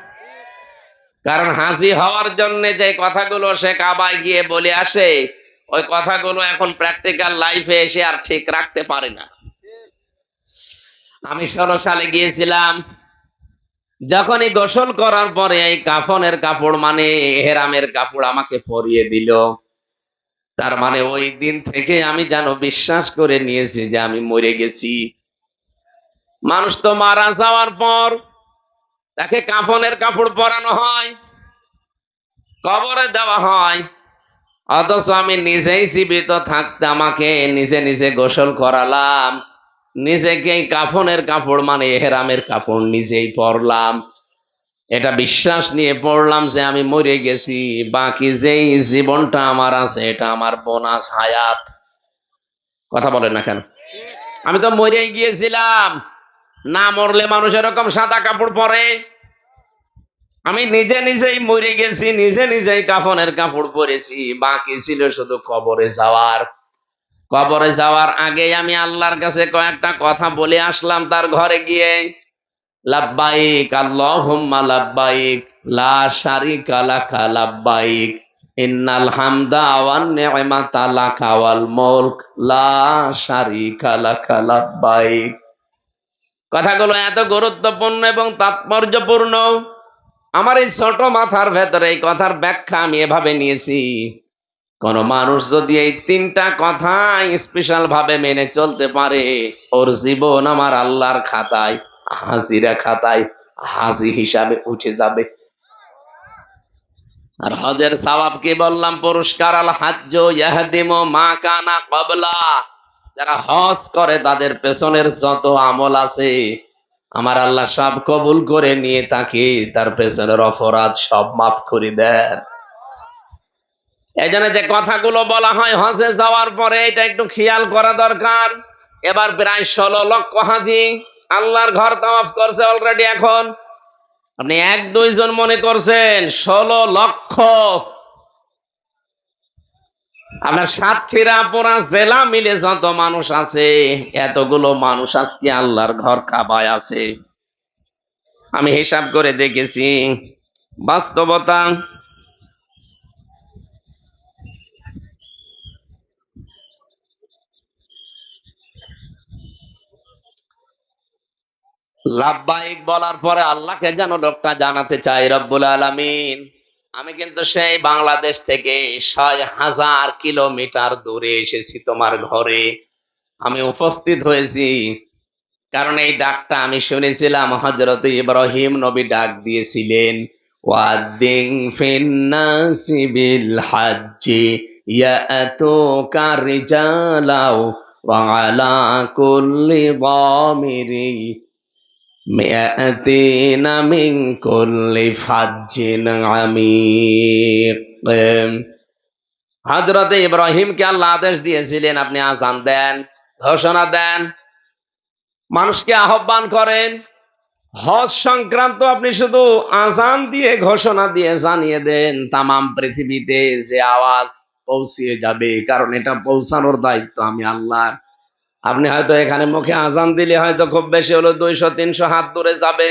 কারণ হাজী হওয়ার জন্য যে কথাগুলো সে কাবায় গিয়ে বলে আসে, ওই কথাগুলো এখন প্র্যাকটিক্যাল লাইফে এসে আর ঠিক রাখতে পারে না। আমি 16 সালে গিয়েছিলাম, যখনই গোসল করার পরে এই কাফনের কাপড় মানে এহরামের কাপড় আমাকে পরিয়ে দিল, তার মানে ওই দিন থেকে আমি যেন বিশ্বাস করে নিয়েছি যে আমি মরে গেছি। মানুষ তো মারা যাওয়ার পর তাকে কাফনের কাপড় পরানো হয়, কবরে দেওয়া হয়, অথচ আমি নিজেই জীবিত থাকতে আমাকে নিজে নিজে গোসল করালাম। নিজেকে কাফনের কাপড় মানে এহরামের কাপড় নিজেই পরলাম, এটা বিশ্বাস নিয়ে পড়লাম যে আমি মরে গেছি, বাকি যেই জীবনটা আমার আছে এটা আমার বোনাস হায়াত। কথা বলেন না কেন? আমি তো মরেই গিয়েছিলাম। না মরলে মানুষ এরকম সাদা কাপড় পরে? আমি নিজে নিজেই মরে গেছি, নিজে নিজেই কাফনের কাপড় পরেছি, বাকি ছিল শুধু কবরে যাওয়ার। কবরে যাওয়ার আগে আমি আল্লাহর কাছে কয়েকটা কথা বলে আসলাম তার ঘরে গিয়ে। লাব্বাইক আল্লাহুম্মা লাব্বাইক, লা শারিকা লাকা লাব্বাইক, ইন্নাল হামদা ওয়ান নি'মাতা লাকা ওয়াল মুলক, লা শারিকা লাকা লাব্বাইক। কথাগুলো এত গুরুত্বপূর্ণ এবং তাৎপর্যপূর্ণ, আমার এই ছোট মাথার ভেতরে এই কথার ব্যাখ্যা আমি এভাবে নিয়েছি, কোন মানুষ যদি এই তিনটা কথা স্পেশাল ভাবে মেনে চলতে পারে, ওর জীবন আমার আল্লাহর খাতায়, হাজিরা খাতায় হাজি হিসাবে উঠে যাবে। আর হজের সওয়াব কি বললাম? পুরস্কার, আল হাজ্জ ইয়াহদিমু মা কানা ক্বাবলা। যারা হজ করে তাদের পেছনের যত আমল আছে আমার আল্লাহ সব কবুল করে নিয়ে তাকে তার পেছনের অপরাধ সব মাফ করে দেন। এই জন্য যে কথাগুলো বলা হয় হজে যাওয়ার পরে, এটা একটু খেয়াল করা দরকার। এবার প্রায় 16 লক্ষ হাজি আল্লাহর ঘর তাওয়াফ করছে অলরেডি। এখন আপনি 1-2 জন মনে করছেন, 16 লক্ষ। আপনার সাতক্ষীরা পুরা জেলা মিলে যত মানুষ আছে, এতগুলো মানুষ আজকে আল্লাহর ঘর কাবায় আছে। আমি হিসাব করে দেখেছি, বাস্তবতা। লাব্বাইক বলার পরে আল্লাহকে যেন লোকটা জানাতে চাই, রব্বুল আলামিন, আমি কিন্তু সেই বাংলাদেশ থেকে 6,000 কিলোমিটার দূরে এসেছি তোমার ঘরে, আমি উপস্থিত হয়েছি। কারণ এই ডাকটা আমি শুনেছিলাম হযরত ইব্রাহিম নবী ডাক দিয়েছিলেন, ওয়াদ্দিন ফিন্নাসি বিল হাজ্জি ইয়াতুকা রিজালাও ওয়া আলা কুল্লি দামিরি মিয়াতিনা মিন কুল্লি ফাজ্জিন আমিক। হযরত ইব্রাহিমকে আল্লাহ আদেশ দিয়েছিলেন, আপনি আযান দেন, ঘোষণা দেন, মানুষকে আহ্বান করেন। হজ সংক্রান্ত আপনি শুধু আজান দিয়ে ঘোষণা দিয়ে জানিয়ে দেন, তামাম পৃথিবীতে যে আওয়াজ পৌঁছিয়ে যাবে, কারণ এটা পৌঁছানোর দায়িত্ব আমি আল্লাহর। আপনি হয়তো এখানে মুখে আজান দিলে হয়তো খুব বেশি হলো 200-300 হাত দূরে যাবে,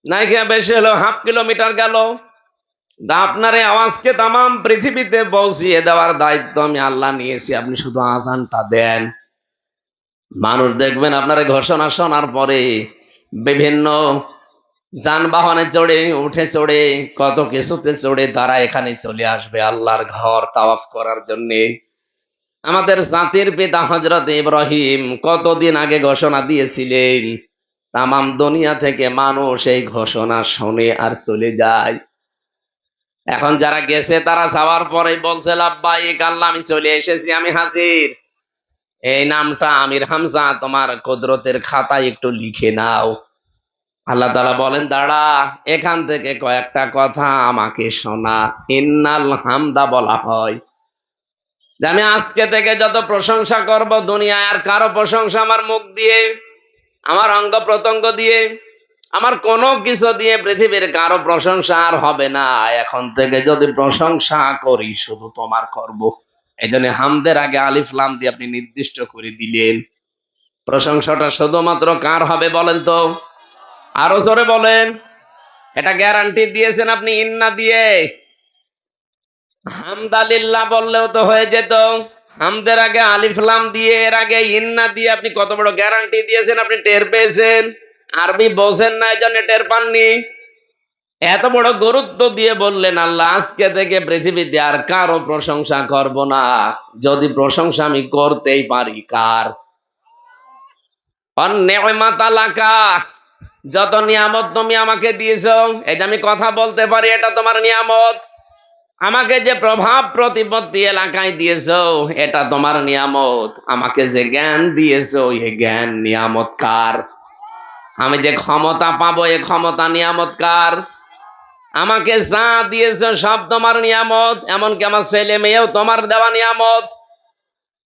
নাই কে বেশি হলো হাফ কিলোমিটার গেল। আপনার এই আওয়াজকে তামাম পৃথিবীতে পৌঁছিয়ে দেওয়ার দায়িত্ব আমি আল্লাহ নিয়েছি, আপনি শুধু আজানটা দেন। মানুষ দেখবেন আপনার এই ঘোষণা শোনার পরে বিভিন্ন যানবাহনে চড়ে, উঠে চড়ে, কত কিছুতে চড়ে তারা এখানে চলে আসবে আল্লাহর ঘর তাওয়াফ করার জন্য। আমাদের জাতির পিতা হযরত ইব্রাহিম কতদিন আগে ঘোষণা দিয়েছিলেন, তামাম দুনিয়া থেকে মানুষ এই ঘোষণা শুনে আর চলে যায়। এখন যারা গেছে তারা যাওয়ার পরে বলছে, লাব্বাইক আল্লাহ, আমি চলে এসেছি, আমি হাজির। এই নামটা আমির হামজা তোমার কুদরতের খাতায় একটু লিখে নাও। আল্লাহ তাআলা বলেন, দাঁড়া, এখান থেকে কয়েকটা কথা আমাকে শোনা। ইন্নাল হামদা বলা হয় যে আমি আজকে থেকে যত প্রশংসা করব দুনিয়ায় আর কারো প্রশংসা আমার মুখ দিয়ে, আমার অঙ্গ প্রত্যঙ্গ দিয়ে, আমার কোনো কিছু দিয়ে পৃথিবীর কারো প্রশংসা আর হবে না। এখন থেকে যদি প্রশংসা করি শুধু তোমার করব। এই জন্য হামদের আগে আলিফ লাম দিয়ে আপনি নির্দিষ্ট করে দিলেন। প্রশংসাটা শুধুমাত্র কার হবে বলেন তো? আরো জোরে বলেন। এটা গ্যারান্টি দিয়েছেন আপনি ইন্না দিয়ে। হামদালিল্লাহ বললেও তো হয়ে যেত। হামদের আগে আলিফ লাম দিয়ে, এর আগে ইন্না দিয়ে আপনি কত বড় গ্যারান্টি দিয়েছেন, আপনি টের পেয়েছেন। আরবি বোঝেন না, এই জন্য টের পাননি। এত বড় গুরুত্ব দিয়ে বললেন, আল্লাহ আজকে থেকে পৃথিবীতে আর কারো প্রশংসা করব না, যদি প্রশংসা আমি করতেই পারি কার? অন্নেমাতালাকা, যত নিয়ামত তুমি আমাকে দিয়েছো, এই যে আমি কথা বলতে পারি, এটা তোমার নিয়ামত। আমাকে যে প্রভাব প্রতিপত্তি এলাকায় দিয়েছো এটা তোমার নিয়ামত। আমাকে যে জ্ঞান দিয়েছো এই জ্ঞান নিয়ামত কার? আমি যে ক্ষমতা পাবো এই ক্ষমতা নিয়ামত কার? আমাকে যা দিয়েছো সব তোমার নিয়ামত, এমনকি আমার ছেলে মেয়েও তোমার দেওয়া নিয়ামত।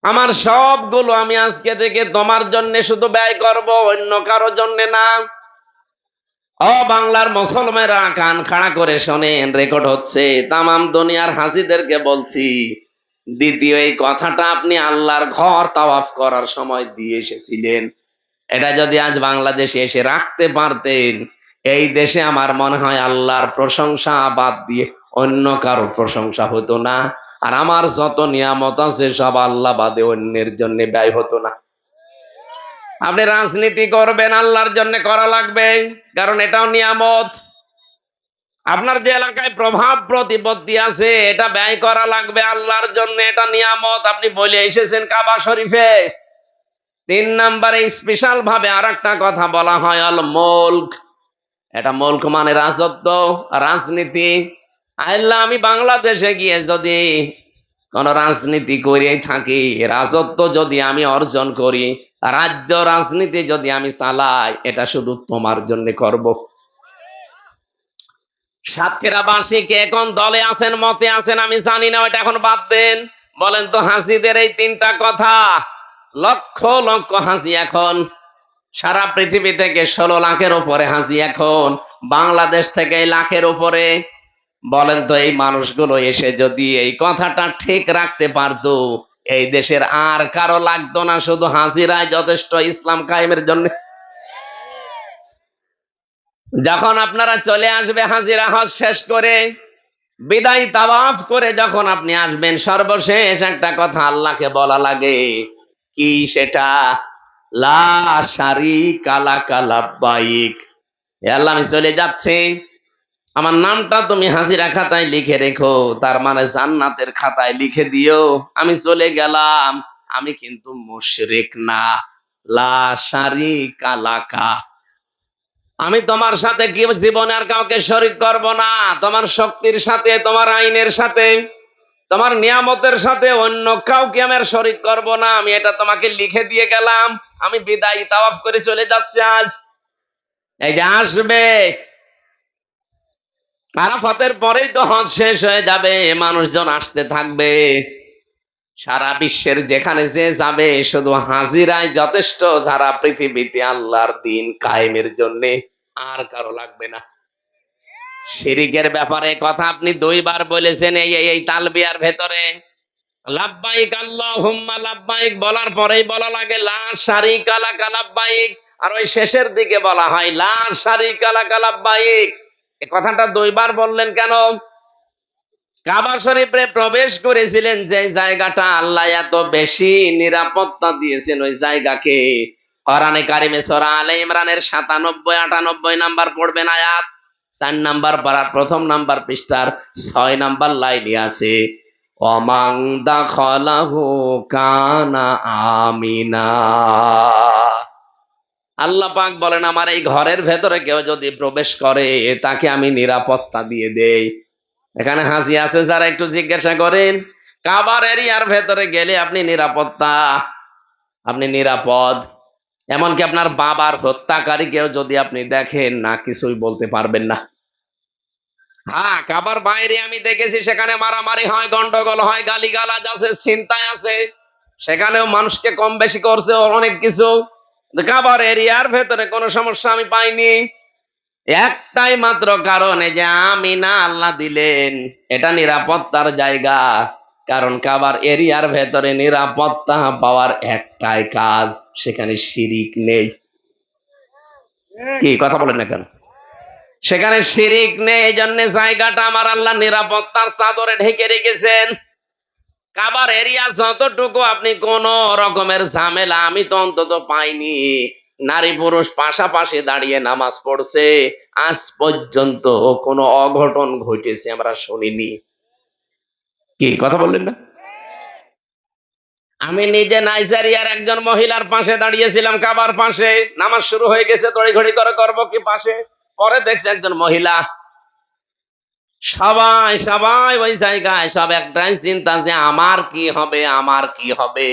আমার সবগুলো আমি আজকে থেকে তোমার জন্য শুধু ব্যয় করব, অন্য কারো জন্য না। ও বাংলার মুসলমানেরা কান খাড়া করে শোনেন, রেকর্ড হচ্ছে। তামাম দুনিয়ার হাসিদেরকে বলছি, দ্বিতীয় এই কথাটা আপনি আল্লাহর ঘর তাওয়াফ করার সময় দিয়ে এসেছিলেন। এটা যদি আজ বাংলাদেশে এসে রাখতে পারতেন, এই দেশে আমার মনে হয় আল্লাহর প্রশংসা বাদ দিয়ে অন্য কারো প্রশংসা হতো না। আর আমার যত নিয়ামত আছে সব আল্লাহ বাদে অন্যের জন্য ব্যয় হতো না। আপনি রাজনীতি করবেন আল্লাহর জন্য করা লাগবে, কারণ এটাও নিয়ামত। আপনার যে এলাকায় প্রভাব প্রতিপত্তি আছে এটা ব্যয় করা লাগবে আল্লাহর জন্য, এটা নিয়ামত। আপনি বলে এসেছেন কাবা শরীফে। 3 নম্বরে স্পেশাল ভাবে আর একটা কথা বলা হয়, আল মুলক। এটা মুলক মানে রাজত্ব, রাজনীতি। আল্লাহ, আমি বাংলাদেশে গিয়ে যদি কোন রাজনীতি করে থাকি, রাজত্ব যদি আমি অর্জন করি, রাজ্য রাজনীতি যদি আমি চালাই, এটা শুধু তোমার জন্য করব। সাতক্ষীরাবাসী কে কোন দলে আছেন, মতে আছেন আমি জানি না, ওটা এখন বাদ দেন। বলেন তো হাসিদের এই 3টা কথা। লক্ষ লক্ষ হাসি এখন সারা পৃথিবী থেকে 16 লাখের উপরে হাসি এখন বাংলাদেশ থেকে লাখের উপরে। বলেন তো এই মানুষগুলো এসে যদি এই কথাটা ঠিক রাখতে পারতো, এই দেশের আর কারো লাগতো না, শুধু হাসিরাই যথেষ্ট ইসলাম কায়েমের জন্য। যখন আপনারা চলে আসবে হাজিরা হজ শেষ করে, বিদায় তাওয়াফ করে যখন আপনি আসবেন, সর্বশেষ একটা কথা আল্লাহকে বলা লাগে। কি সেটা? লা শারিকা লাকা লাব্বাইক। হে আল্লাহ, আমি চলে যাচ্ছি, আমার নামটা তুমি হাজিরা খাতায় লিখে রেখো, তার মানে জান্নাতের খাতায় লিখে দিও। আমি চলে গেলাম, আমি কিন্তু মুশরিক না। লা শারিকা লাকা। আমি তোমার সাথে কি জীবনে আর কাউকে শরীক করব না। তোমার শক্তির সাথে, তোমার আইনের সাথে, তোমার নিয়ামতের সাথে অন্য কাউকে আমি আর শরীক করব না। আমি এটা তোমাকে লিখে দিয়ে গেলাম। আমি বিদায় তাওয়াফ করে চলে যাচ্ছি আজ। এই যে আসবে আরাফাতের পরেই তো হজ শেষ হয়ে যাবে, মানুষজন আসতে থাকবে। সারা বিশ্বের যেখানে যে যাবে, শুধু হাজিরাই যথেষ্ট, যারা পৃথিবীতে আল্লাহর দিন কায়েমের জন্য, আর কারো লাগবে না। শিরিকের ব্যাপারে কথা আপনি 2বার বলেছেন এই তালবিয়ার ভেতরে। লাব্বাইক আল্লাহুম্মা লাব্বাইক বলার পরেই বলা লাগে লা শারিকা লাকা লাব্বাইক, আর ওই শেষের দিকে বলা হয় লা শারিকা লাকা লাব্বাইক। এই কথাটা 2বার বললেন কেন? কাবা শরীফে প্রবেশ করেছিলেন যে জায়গাটা আল্লাহ এত বেশি নিরাপত্তা দিয়েছেন, ওই জায়গাকে কোরআনে কারিমে সূরা আলে ইমরানের 97-98 নাম্বার পড়বেন আয়াত, 4 নাম্বার পারার 1ম নাম্বার পৃষ্ঠার 6 নাম্বার লাইনে আছে, ওমান দাখালাহু কানা আমিনা। আল্লাহ পাক বলেন, আমার এই ঘরের ভেতরে কেউ যদি প্রবেশ করে তাকে আমি নিরাপত্তা দিয়ে দেই। এখানে হাসি আছে যারা একটু জিজ্ঞাসা করেন, কাবার এরিয়ার ভেতরে গেলে আপনি নিরাপত্তা, আপনি নিরাপদ। এমনকি আপনার বাবার হত্যাকারীকেও যদি আপনি দেখেন না, কিছুই বলতে পারবেন না। হ্যাঁ, কাবার বাইরে আমি দেখেছি, সেখানে মারামারি হয়, গন্ডগোল হয়, গালিগালাজ আছে, ছিনতাই আছে, সেখানেও মানুষকে কম বেশি করছে অনেক কিছু। কাবার এরিয়ার ভেতরে কোনো সমস্যা আমি পাইনি। একটাই মাত্র কারণে যে আমি না আল্লাহ দিলেন, এটা নিরাপত্তার জায়গা। কারণ কাবার এরিয়ার ভেতরে নিরাপত্তা পাওয়ার একটাই কাজ, সেখানে শিরিক নেই। কি কথা বলেন না কেন? সেখানে শিরিক নেই, এই জন্য জায়গাটা আমার আল্লাহ নিরাপত্তার চাদরে ঢেকে রেখেছেন। কাবার এরিয়া যতটুকু আপনি কোন রকমের ঝামেলা আমি তো অন্তত পাইনি। নারী পুরুষ পাশাপাশি দাঁড়িয়ে নামাজ পড়ছে, আজ পর্যন্ত কোনো অঘটন ঘটেছে আমরা শুনিনি। কি কথা বললেন না? আমি নিজে নাইজেরিয়ার একজন মহিলার পাশে দাঁড়িয়েছিলাম, কাবার পাশে, নামাজ শুরু হয়ে গেছে, তড়িঘড়ি করে করবো কি পাশে, পরে দেখছি একজন মহিলা সবাই সবাই ওই জায়গায় সব একটাই চিন্তা যে আমার কি হবে, আমার কি হবে।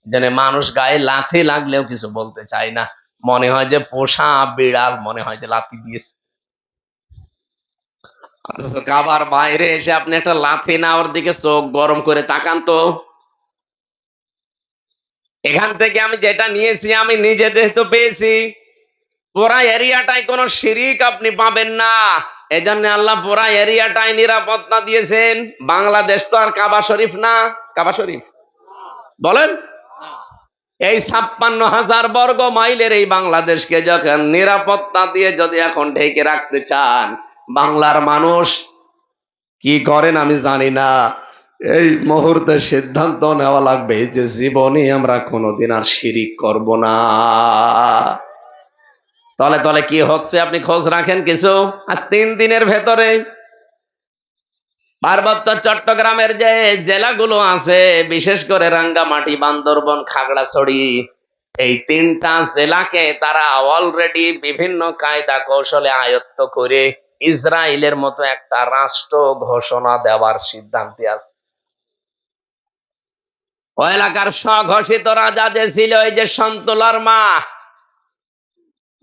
যেন মানুষ গায়ে লাথি লাগলেও কিছু বলতে চায় না, মনে হয় যে পোষা বিড়াল মনে হয় যে লাথি দিয়েছে। অথচ কাবার বাইরে এসে আপনি একটা লাথি না ওর দিকে চোখ গরম করে তাকান তো। এখান থেকে আমি যেটা নিয়েছি আমি নিজে যেহেতু পেয়েছি, পুরা এরিয়াটাই কোনো শিরিক আপনি পাবেন না। এজন্য আল্লাহ পুরা এরিয়াটাই নিরাপত্তা দিয়েছেন। বাংলাদেশ তো আর কাবা শরীফ না। কাবা শরীফ বলেন, এই 56,000 বর্গ মাইলের এই বাংলাদেশকে যখন নিরাপত্তা দিয়ে যদি এখন ঢেকে রাখতে চান, বাংলার মানুষ কি করেন আমি জানি না, এই মুহূর্তে সিদ্ধান্ত নেওয়া লাগবে যে জীবনে আমরা কোনোদিন আর শিরিক করব না। তলে তলে কি হচ্ছে আপনি খোঁজ রাখেন কিছু? আজ 3 দিনের ভেতরে পার্বত্য চট্টগ্রামের যে জেলাগুলো আছে, বিশেষ করে রাঙ্গামাটি, বান্দরবন, খাগড়াছড়ি, এই 3টা জেলাকে তারা অলরেডি বিভিন্ন কায়দা কৌশলে আয়ত্ত করে ইসরায়েলের মতো একটা রাষ্ট্র ঘোষণা দেওয়ার সিদ্ধান্তে আছে। ও এলাকার স্বঘোষিত রাজা যে ছিল, এই যে সন্তুলার মা,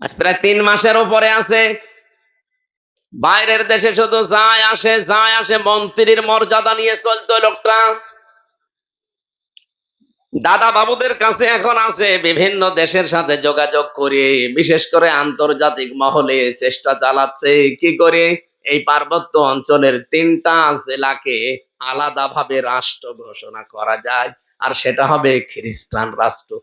আজ প্রায় 3 মাসের উপরে আছে। বাইরের দেশে শুধু যায় আসে যায় আসে, মন্ত্রীর মর্যাদা নিয়ে চলতো লোকটা। দাদা বাবুদের কাছে এখন আছে, বিভিন্ন দেশের সাথে যোগাযোগ করে, বিশেষ করে আন্তর্জাতিক মহলে চেষ্টা চালাচ্ছে কি করে এই পার্বত্য অঞ্চলের 3টা জেলাকে আলাদাভাবে রাষ্ট্র ঘোষণা করা যায়, আর সেটা হবে খ্রিস্টান রাষ্ট্র।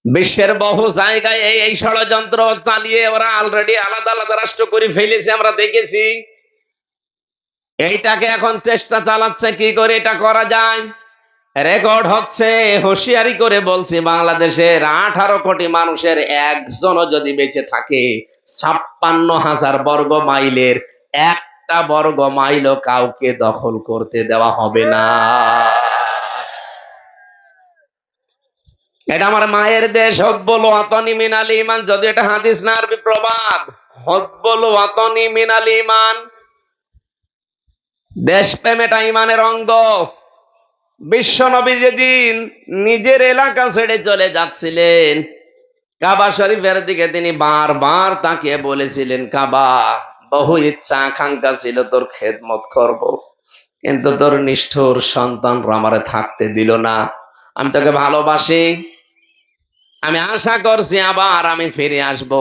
বিশ্বের বহু জায়গায় এই ষড়যন্ত্র চালিয়ে ওরা অলরেডি আলাদা আলাদা রাষ্ট্র করে ফেলেছে, আমরা দেখেছি। এইটাকে এখন চেষ্টা চালাচ্ছে কি করে এটা করা যায়। রেকর্ড হচ্ছে, হুঁশিয়ারি করে বলছি, বাংলাদেশের 18 কোটি মানুষের একজনও যদি বেঁচে থাকে, 56,000 বর্গ মাইলের একটা বর্গ মাইলও কাউকে দখল করতে দেওয়া হবে না। এটা আমার মায়ের দেশ। হব্বুল ওয়াতানি মিনাল ঈমান, যদি এটা হাদিস না আরবি প্রবাদ। হব্বুল ওয়াতানি মিনাল ঈমান, দেশপ্রেম এটা ঈমানের অঙ্গ। বিশ্বনবী যেদিন নিজের এলাকা ছেড়ে চলে যাচ্ছিলেন, কাবা শরীফের দিকে তিনি বারবার তাকিয়ে বলেছিলেন, কাবা, বহু ইচ্ছা আকাঙ্ক্ষা ছিল তোর খেদমত করব, কিন্তু তোর নিষ্ঠুর সন্তানরা আমারে থাকতে দিল না। আমি তোকে ভালোবাসি, আমি আশা করছি আবার আমি ফিরে আসব।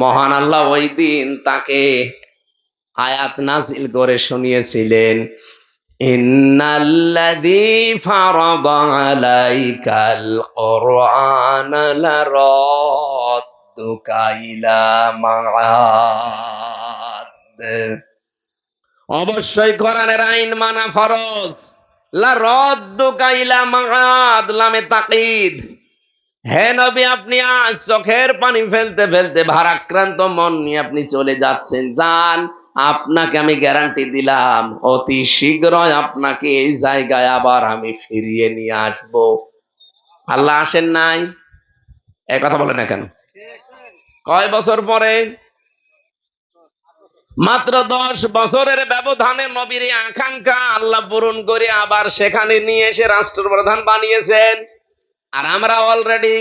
মহান আল্লাহ ওই দিন তাকে আয়াত নাজিল করে শুনিয়েছিলেন, ইন্নাল্লাযী ফারাদা আলাইকাল কুরআনা লারাদ্দুকা ইলা মাআদ। অবশ্যই কোরআনের আইন মানা ফরজ। লারাদ্দুকা ইলা মাআদ, লামে তাকিদ। হে নবী, আপনি আজ চোখের পানি ফেলতে ফেলতে ভারাক্রান্ত মন নিয়ে আপনি চলে যাচ্ছেন, যান। আপনাকে আমি গ্যারান্টি দিলাম, অতি শীঘ্রই আপনাকে এই জায়গায় আবার আমি ফিরিয়ে নিয়ে আসব। আল্লাহ আসেন নাই? এই কথা বলে না কেন? কয় বছর পরে? মাত্র 10 বছরের ব্যবধানে নবীর আকাঙ্ক্ষা আল্লাহ পূরণ করে আবার সেখানে নিয়ে এসে রাষ্ট্রপ্রধান বানিয়েছেন। আর আমরা অলরেডি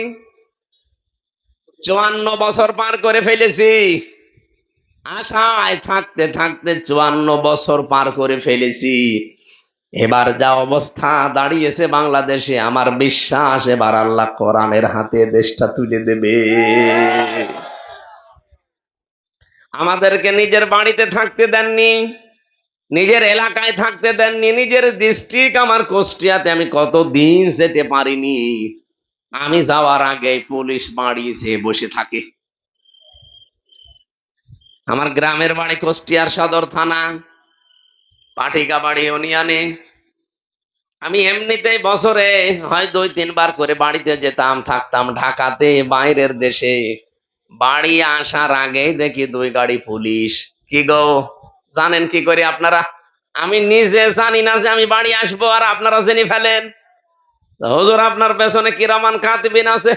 54 বছর পার করে ফেলেছি। আশায় থাকতে থাকতে 54 বছর পার করে ফেলেছি। এবার যা অবস্থা দাঁড়িয়েছে বাংলাদেশে, আমার বিশ্বাস এবার আল্লাহ কোরআনের হাতে দেশটা তুলে দেবে। আমাদেরকে নিজের বাড়িতে থাকতে দেননি, নিজের এলাকায় থাকতে দেননি, নিজের ডিস্ট্রিক্ট আমার কুষ্টিয়াতে আমি কতদিন যেতে পারিনি। আমি যাওয়ার আগে পুলিশ বাড়িয়েছে বসে থাকে। আমার গ্রামের বাড়ি কুষ্টিয়ার সদর থানা, পাটিকাবাড়ি ইউনিয়নে। আমি এমনিতেই বছরে হয় 2-3 বার করে বাড়িতে যেতাম, থাকতাম ঢাকাতে, বাইরের দেশে। বাড়ি আসার আগেই দেখি 2 গাড়ি পুলিশ। কি গো, জানেন কি করে আপনারা? আমি নিজে জানি না যে আমি বাড়ি আসবো, আর আপনারা জেনে ফেলেন। হুজুর, আপনার পেছনে কিরামান কাতিবিন আছে,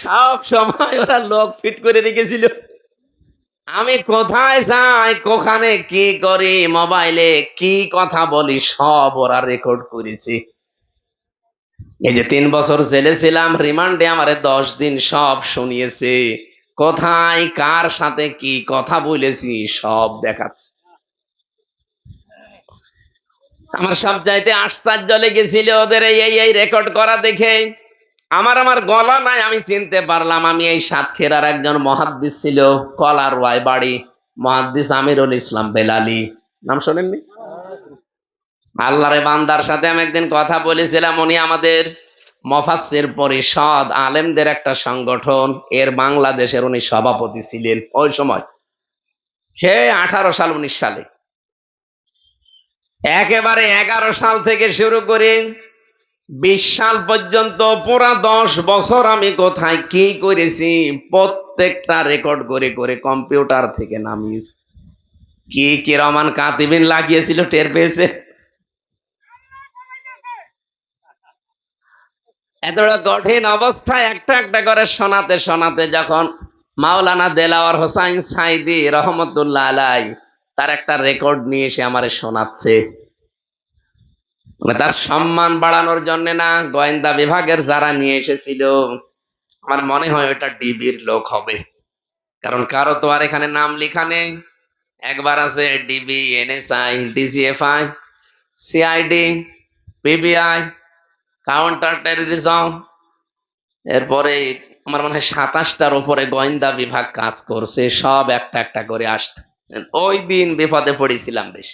সব সময় ওরা লোক ফিট করে রেখেছিল। আমি কোথায় যাই, কোখানে কি করি, মোবাইলে কি কথা বলি, সব ওরা রেকর্ড করেছি। এই যে 3 বছর জেলে ছিলাম, রিমান্ডে আমারে 10 দিন সব শুনিয়েছে। কোথায় কার সাথে কি কথা বলেছি সব দেখাচ্ছে। আমার সব চাইতে আশ্চর্য লেগেছিল ওদের এই রেকর্ড করা দেখে। আমার গলা নাই, আমি চিনতে পারলাম আমি এই সাতক্ষীরার একজন মুহাদ্দিস ছিল, কলারওয়ায় বাড়ি, মুহাদ্দিস আমিরুল ইসলাম বেলালি, নাম শোনেননি? আল্লাহরে বান্দার সাথে আমি একদিন কথা বলেছিলাম, উনি আমাদের মুফাসসির পরিষদ আলেমদের একটা সংগঠন, এর বাংলাদেশের উনি সভাপতি ছিলেন ওই সময়, সে 18 সাল 19 সালে। একেবারে 11 সাল থেকে শুরু করে 20 সাল পর্যন্ত পুরা 10 বছর আমি কোথায় কি করেছি প্রত্যেকটা রেকর্ড করে করে কম্পিউটার থেকে নামিয়েছি। কি কিরামান কাতিবিন লাগিয়েছিল টের পেয়েছে। এতটা কঠিন অবস্থায় একটা একটা করে শোনাতে শোনাতে যখন মাওলানা দেলাওয়ার হোসাইন সাইদি রহমতুল্লাহ আলাই তার একটা রেকর্ড নিয়ে এসে আমারে শোনাচ্ছে, মানে তার সম্মান বাড়ানোর জন্য না, গোয়েন্দা বিভাগের যারা নিয়ে এসেছিল, আমার মনে হয় ওটা ডিবির লোক হবে, কারণ কারো তো আর এখানে নাম লেখা নেই। একবার আছে DB, NSI, DGFI, CID, PBI, counter terrorism, এরপরে আমার মনে হয় 27টার উপরে গোয়েন্দা বিভাগ কাজ করছে, সব একটা একটা করে আসতে। ওই দিন বিপদে পড়েছিলাম বেশ।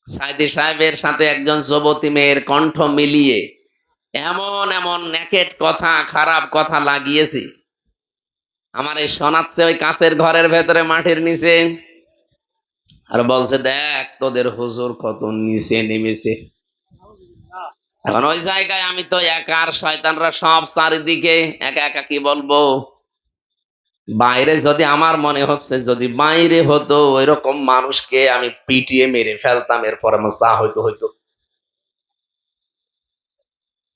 সাইদি সাহেবের সাথে একজন যুবতী মেয়ের কণ্ঠ মিলিয়ে এমন এমন নেকেট কথা, খারাপ কথা লাগিয়েছি, আমার এই শোনাচ্ছে ওই কাঁচের ঘরের ভেতরে মাটির নিচে, আর বলছে দেখ তোদের হুজুর কত নিচে নেমেছে। এখন ওই জায়গায় আমি তো একা, আর শয়তানরা সব চারিদিকে, একা একা কি বলবো। বাইরে যদি আমার মনে হচ্ছে যদি বাইরে হতো ওইরকম মানুষকে আমি পিটিয়ে মেরে ফেলতাম, এরপর আমার চা হইতো হইতো।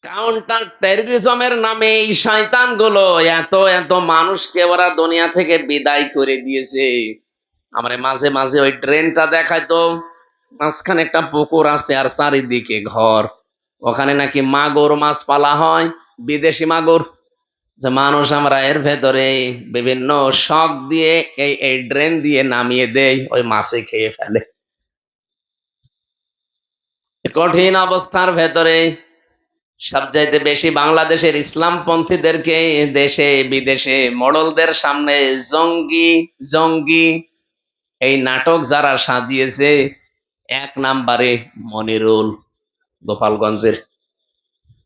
কাউন্টার টেররিজমের নামে এই শয়তান গুলো এত এত মানুষকে ওরা দুনিয়া থেকে বিদায় করে দিয়েছে। আমার মাঝে মাঝে ওই ট্রেনটা দেখাইতো, মাঝখানে একটা পুকুর আছে আর চারিদিকে ঘর, ওখানে নাকি মাগুর মাছ পালা হয়, বিদেশি মাগুর, যে মানুষ আমরা এর ভেতরে বিভিন্ন শখ দিয়ে এই এই ড্রেন দিয়ে নামিয়ে দেই, ওই মাছে খেয়ে ফেলে। কঠিন অবস্থার ভেতরে সবচাইতে বেশি বাংলাদেশের ইসলামপন্থীদেরকে দেশে বিদেশে মোড়লদের সামনে জঙ্গি জঙ্গি এই নাটক যারা সাজিয়েছে, 1 নম্বরে মনিরুল, গোপালগঞ্জের।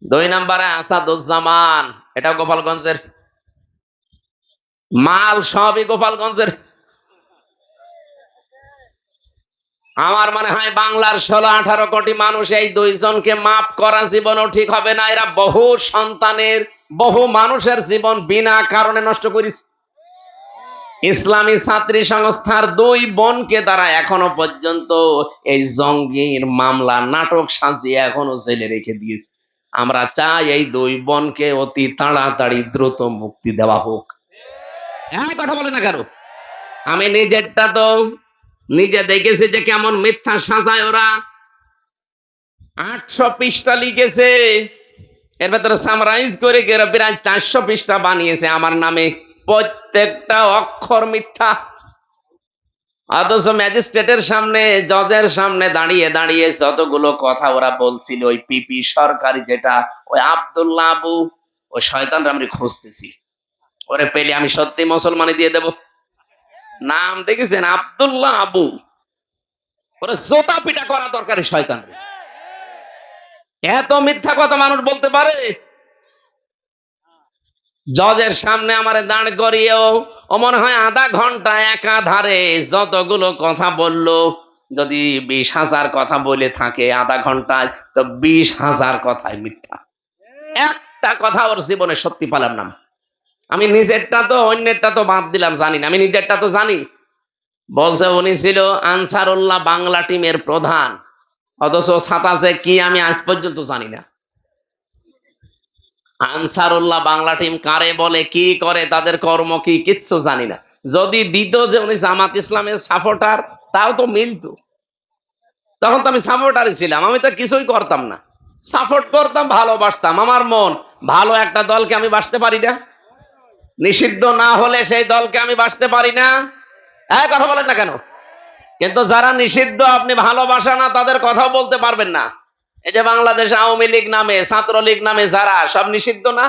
2 নম্বরে আসাদুজ্জামান, এটা গোপালগঞ্জের। মাল সবই গোপালগঞ্জের। আমার মনে হয় বাংলার 16-18 কোটি মানুষ এই দুইজনকে মাফ করা জীবনও ঠিক হবে না। এরা বহু সন্তানের, বহু মানুষের জীবন বিনা কারণে নষ্ট করেছে। ইসলামী ছাত্রী সংস্থার 2 বোনকে তারা এখনো পর্যন্ত এই জঙ্গির মামলা নাটক সাজিয়ে এখনো জেলে রেখে দিয়েছে। আমরা চাই এই 2 বোনকে অতি তাড়াতাড়ি দ্রুত মুক্তি দেওয়া হোক। হ্যাঁ, কথা বলে না কেন? আমি নিজেরটা তো নিজে দেখেছি যে কেমন মিথ্যা সাজায় ওরা। 800 পৃষ্ঠা লিখেছে, এর ভেতরে সামরাইজ করে প্রায় 400 পৃষ্ঠা বানিয়েছে আমার নামে, প্রত্যেকটা অক্ষর মিথ্যা। অথচ ম্যাজিস্ট্রেটের সামনে, জজের সামনে দাঁড়িয়ে দাঁড়িয়ে যতগুলো কথা ওরা বলছিল, ওই পিপি সরকারি যেটা, ওই আব্দুল্লাহ আবু, ওই শয়তানরা আমি খুঁজতেছি, ওরে পেলে আমি সত্যি মুসলমানি দিয়ে দেব। নাম দেখেছেন আব্দুল্লাহ আবু, ওরে জোতা পিটা করা দরকার শয়তান। এত মিথ্যা কথা মানুষ বলতে পারে? জজের সামনে আমারে দাঁড় করিয়েও ও মনে হয় আধা ঘন্টা একাধারে যতগুলো কথা বললো, যদি 20,000 কথা বলে থাকে আধা ঘন্টায়, তো 20,000 কথাই মিথ্যা। একটা কথা ওর জীবনে সত্যি পেলাম না। আমি নিজেরটা তো, অন্যেরটা তো বাদ দিলাম, জানি না, আমি নিজেরটা তো জানি। বলছে উনি ছিল আনসারুল্লাহ বাংলা টিমের প্রধান, অথচ ছাতাছে কি আমি আজ পর্যন্ত জানি না। আনসারুল্লাহ বাংলা টিম কারে বলে, কি করে, তাদের কর্ম কি, কিচ্ছু জানি না। যদি দিত যে উনি জামাত ইসলামের সাপোর্টার, তাও তো মিলতো। তখন তো আমি সাপোর্টারই ছিলাম, আমি তো কিছুই করতাম না, সাপোর্ট করতাম, ভালোবাসতাম। আমার মন ভালো একটা দলকে আমি বাসতে পারি না? নিষিদ্ধ না হলে সেই দলকে আমি বাসতে পারি না? কথা বলেন না কেন? কিন্তু যারা নিষিদ্ধ আপনি ভালোবাসা না, তাদের কথাও বলতে পারবেন না। এই যে বাংলাদেশ আওয়ামী লীগ নামে, ছাত্রলীগ নামে যারা, সব নিষিদ্ধ না?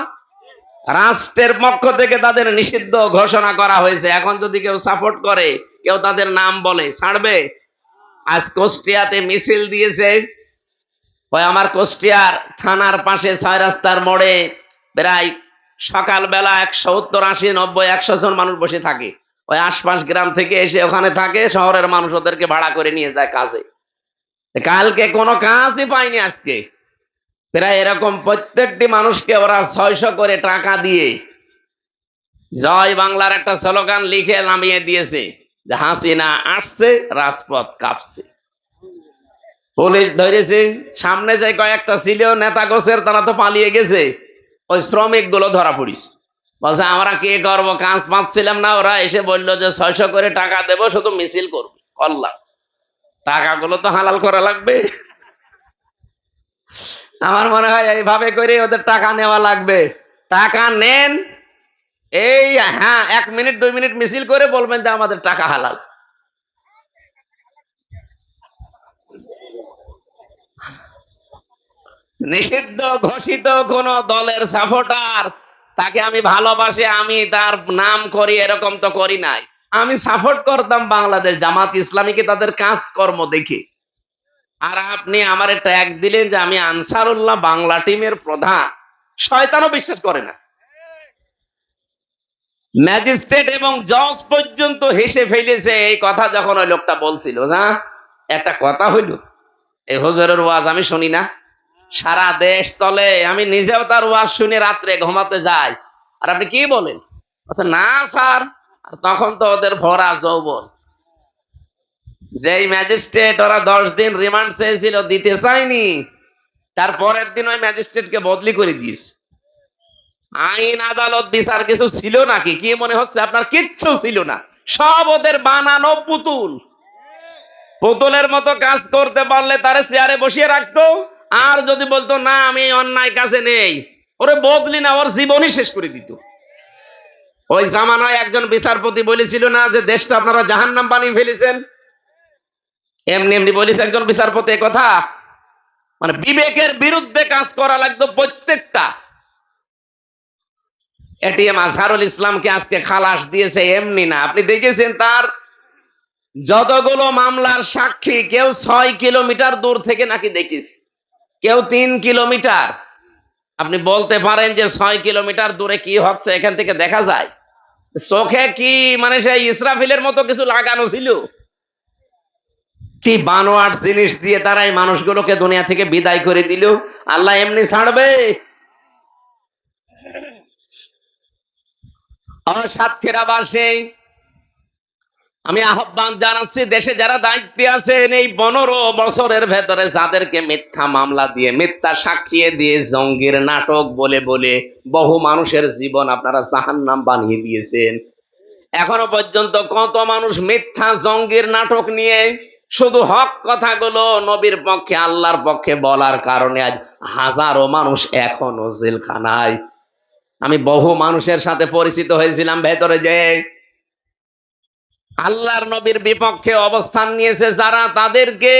রাষ্ট্রের পক্ষ থেকে তাদের নিষিদ্ধ ঘোষণা করা হয়েছে। এখন যদি কেউ সাপোর্ট করে, কেউ তাদের নাম বলে, ছাড়বে? আজ কুষ্টিয়াতে মিছিল দিয়েছে। ওই আমার কুষ্টিয়ার থানার পাশে 6 রাস্তার মোড়ে প্রায় সকালবেলা 170, 80, 90, 100 জন মানুষ বসে থাকে। ওই আশপাশ গ্রাম থেকে এসে ওখানে থাকে, শহরের মানুষ ওদেরকে ভাড়া করে নিয়ে যায় কাজে। কালকে কোনো কাজই পাইনি আজকে। প্রায় এরকম প্রত্যেকটি মানুষকে ওরা 600 করে টাকা দিয়ে জয় বাংলার একটা স্লোগান লিখে নামিয়ে দিয়েছে যে হাসিনা আসছে, রাজপথ কাঁপছে। পুলিশ ধরেছে, সামনে যে কয়েকটা ছিল নেতা গোছের, তারা তো পালিয়ে গেছে। ওই শ্রমিক গুলো ধরা পড়িস, বলছে আমরা কি করবো, কাজ পাচ্ছিলাম না। ওরা এসে বললো যে 600 করে টাকা দেবো, শুধু মিছিল করবে। করলাম, টাকাগুলো তো হালাল করা লাগবে। আমার মনে হয় এইভাবে করে ওদের টাকা নেওয়া লাগবে। টাকা নেন, এই হ্যাঁ 1 মিনিট 2 মিনিট মিছিল করে বলবেন যে আমাদের টাকা হালাল। নিষিদ্ধ ঘোষিত কোন দলের সাপোর্টার, তাকে আমি ভালোবাসি, আমি তার নাম করি, এরকম তো করি নাই। আমি সাপোর্ট করতাম বাংলাদেশ জামাত ইসলামীকে, তাদের কাজকর্ম দেখে। আর আপনি আমার ট্যাগ দিলেন যে আমি আনসারুল্লাহ বাংলা টিমের প্রধান। শয়তানও বিশ্বাস করে না। ম্যাজিস্ট্রেট এবং জজ পর্যন্ত হেসে ফেলেছে এই কথা যখন ওই লোকটা বলছিল। না, একটা কথা হইল, এই হুজুরের ওয়াজ আমি শুনি না, সারা দেশ চলে, আমি নিজেও তার ওয়াজ শুনে রাত্রে ঘুমাতে যাই। আর আপনি কি বলেন? আচ্ছা না স্যার। তখন তো ওদের ভরা যৌবন। যেই ম্যাজিস্ট্রেট ওরা 10 দিন রিমান্ড চেয়েছিল, দিতে চায়নি, তার পরের দিন ওই ম্যাজিস্ট্রেটকে বদলি করে দিয়েছে। আইন আদালত বিচার কিছু ছিল নাকি? কি মনে হচ্ছে আপনার? কিচ্ছু ছিল না, সব ওদের বানানো পুতুল। পুতুলের মতো কাজ করতে পারলে তারে চেয়ারে বসিয়ে রাখতো। আর যদি বলতো না আমি অন্যায় কাজে নেই, ওরে বদলি না, ওর জীবনই শেষ করে দিত। ওই জামানায় একজন বিচারপতি বলেছিল না যে দেশটা আপনারা জাহান্নাম বানিয়ে ফেলেছেন? এমনি এমনি বলেছে একজন বিচারপতি কথা। মানে বিবেকের বিরুদ্ধে কাজ করা লাগতো প্রত্যেকটা। এটিএম আজহারুল ইসলামকে আজকে খালাস দিয়েছে এমনি না, আপনি দেখেছেন তার যতগুলো মামলার সাক্ষী, কেউ 6 কিলোমিটার দূর থেকে নাকি দেখেছে, কেউ 3 কিলোমিটার। আপনি বলতে পারেন যে 6 কিলোমিটার দূরে কি হচ্ছে এখান থেকে দেখা যায়? চোখে কি মানে সেই ইসরাফিলের মতো কিছু লাগানো ছিল? কি বানোয়াট জিনিস দিয়ে তারা এই মানুষগুলোকে দুনিয়া থেকে বিদায় করে দিল। আল্লাহ এমনি ছাড়বে? সাতক্ষীরাবাসী, আমি আহ্বান জানাচ্ছি, দেশে যারা দায়িত্বে আছেন, এই 15 বছরের ভেতরে যাদেরকে মিথ্যা মামলা দিয়ে, মিথ্যা সাক্ষী দিয়ে, জঙ্গির নাটক বলে বলে বহু মানুষের জীবন আপনারা জাহান্নাম বানিয়ে দিয়েছেন। এখনো পর্যন্ত কত মানুষ মিথ্যা জঙ্গির নাটক নিয়ে শুধু হক কথাগুলো নবীর পক্ষে, আল্লাহর পক্ষে বলার কারণে আজ হাজারো মানুষ এখনো জেলখানায়। আমি বহু মানুষের সাথে পরিচিত হয়েছিলাম ভেতরে, যে আল্লাহর নবীর বিপক্ষে অবস্থান নিয়েছে যারা, তাদেরকে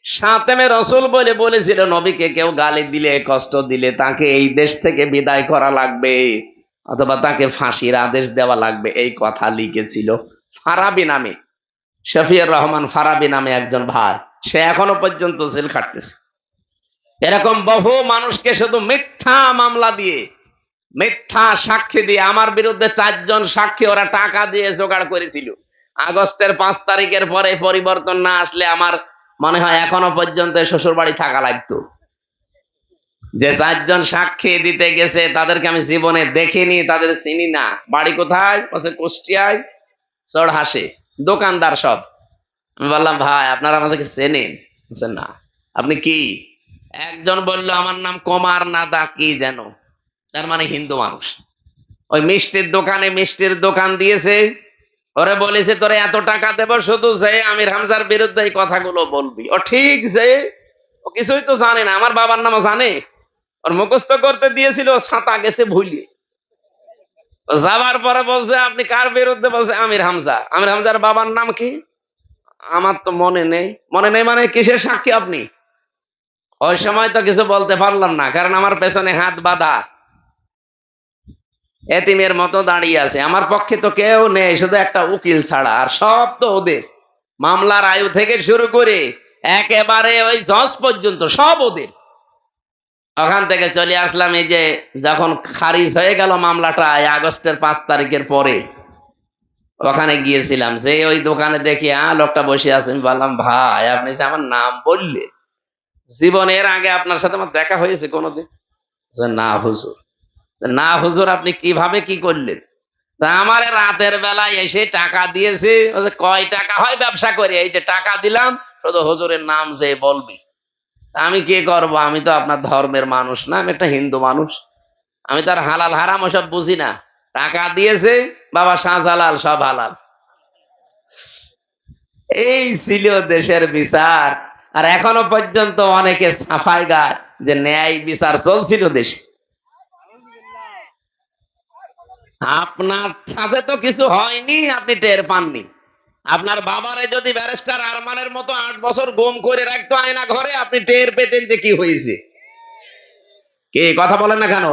সাতেমে রসুল বলে বলেছিল নবীকে কেউ গালি দিলে, কষ্ট দিলে তাকে এই দেশ থেকে বিদায় করা লাগবে, অথবা তাকে ফাঁসির আদেশ দেওয়া লাগবে। এই কথা লিখেছিল ফারাবি নামে, শফিউর রহমান ফারাবি নামে একজন ভাই। সে এখনো পর্যন্ত জেল খাটতেছে। এরকম বহু মানুষকে শুধু মিথ্যা মামলা দিয়ে, মিথ্যা সাক্ষী দিয়ে, আমার বিরুদ্ধে 4 জন সাক্ষী ওরা টাকা দিয়ে জোগাড় করেছিল। আগস্টের 5 তারিখের পরে পরিবর্তন না আসলে আমার মনে হয় এখনো পর্যন্ত শ্বশুর বাড়ি থাকা লাগতো। যে 4 জন সাক্ষী দিতে গেছে তাদেরকে আমি জীবনে দেখিনি, তাদের চিনি না। বাড়ি কোথায়? বলছে কুষ্টিয়ায়, চড়হাসে, দোকানদার সব। আমি বললাম ভাই আপনারা আমাদেরকে চেনেন? বলছেন না। আপনি কি? একজন বলল আমার নাম কুমার নাদা কি যেন, তার মানে হিন্দু মানুষ। ওই মিষ্টির দোকানে মিষ্টির দোকান দিয়েছে, ওরে বলেছে তোরে এত টাকা দেব, শুধু যে আমির হামজার বিরুদ্ধে এই কথাগুলো বলবি। ও ঠিক যে ও কিছুই তো জানে না, আমার বাবার নাম জানে? ওর মুখস্থ করতে দিয়েছিল, ও ছাতা গেছে ভুলিয়ে। ও যাবার পরে বলছে আপনি কার বিরুদ্ধে? বলছে আমির হামজা। আমির হামজার বাবার নাম কি? আমার তো মনে নেই। মনে নেই মানে কিসের সাক্ষী আপনি? ওই সময় তো কিছু বলতে পারলাম না, কারণ আমার পেছনে হাত বাঁধা, এতিমের মতো দাঁড়িয়ে আছে। আমার পক্ষে তো কেউ নেই, শুধু একটা উকিল ছাড়া, আর সব তো ওদের। মামলার আয়ু থেকে শুরু করে একেবারে ওই জজ পর্যন্ত সব ওদের। ওখান থেকে চলে আসলাম, এই যে যখন খারিজ হয়ে গেল মামলাটা এই আগস্টের 5 তারিখের পরে, ওখানে গিয়েছিলাম, যে ওই দোকানে দেখি লোকটা বসে আছে। আমি বললাম ভাই আপনি যে আমার নাম বললে, জীবনের আগে আপনার সাথে আমার দেখা হয়েছে কোনোদিন? বলছে, না হুজুর। না হুজুর আপনি কিভাবে কি করলেন? তা আমার রাতের বেলায় এসে টাকা দিয়েছে। বলছে, কয় টাকা হয় ব্যবসা করে, এই যে টাকা দিলাম, শুধু হুজুরের নাম যে বলবি। তা আমি কি করব, আমি তো আপনার ধর্মের মানুষ না, আমি একটা হিন্দু মানুষ, আমি তার হালাল হারাম ওসব বুঝি না। টাকা দিয়েছে বাবা শাহজালাল, সব হালাল। এই ছিল দেশের বিচার। আর এখনো পর্যন্ত অনেকে সাফাই গায় যে ন্যায় বিচার চলছিল দেশে। আপনার সাথে তো কিছু হয়নি, আপনি টের পাননি। আপনার বাবারে যদি ব্যারিস্টার আরমানের মতো 8 বছর গুম করে রাখতো আয়না ঘরে, আপনি টের পেতেন যে কি হয়েছে। কি কথা বলেন না কেন?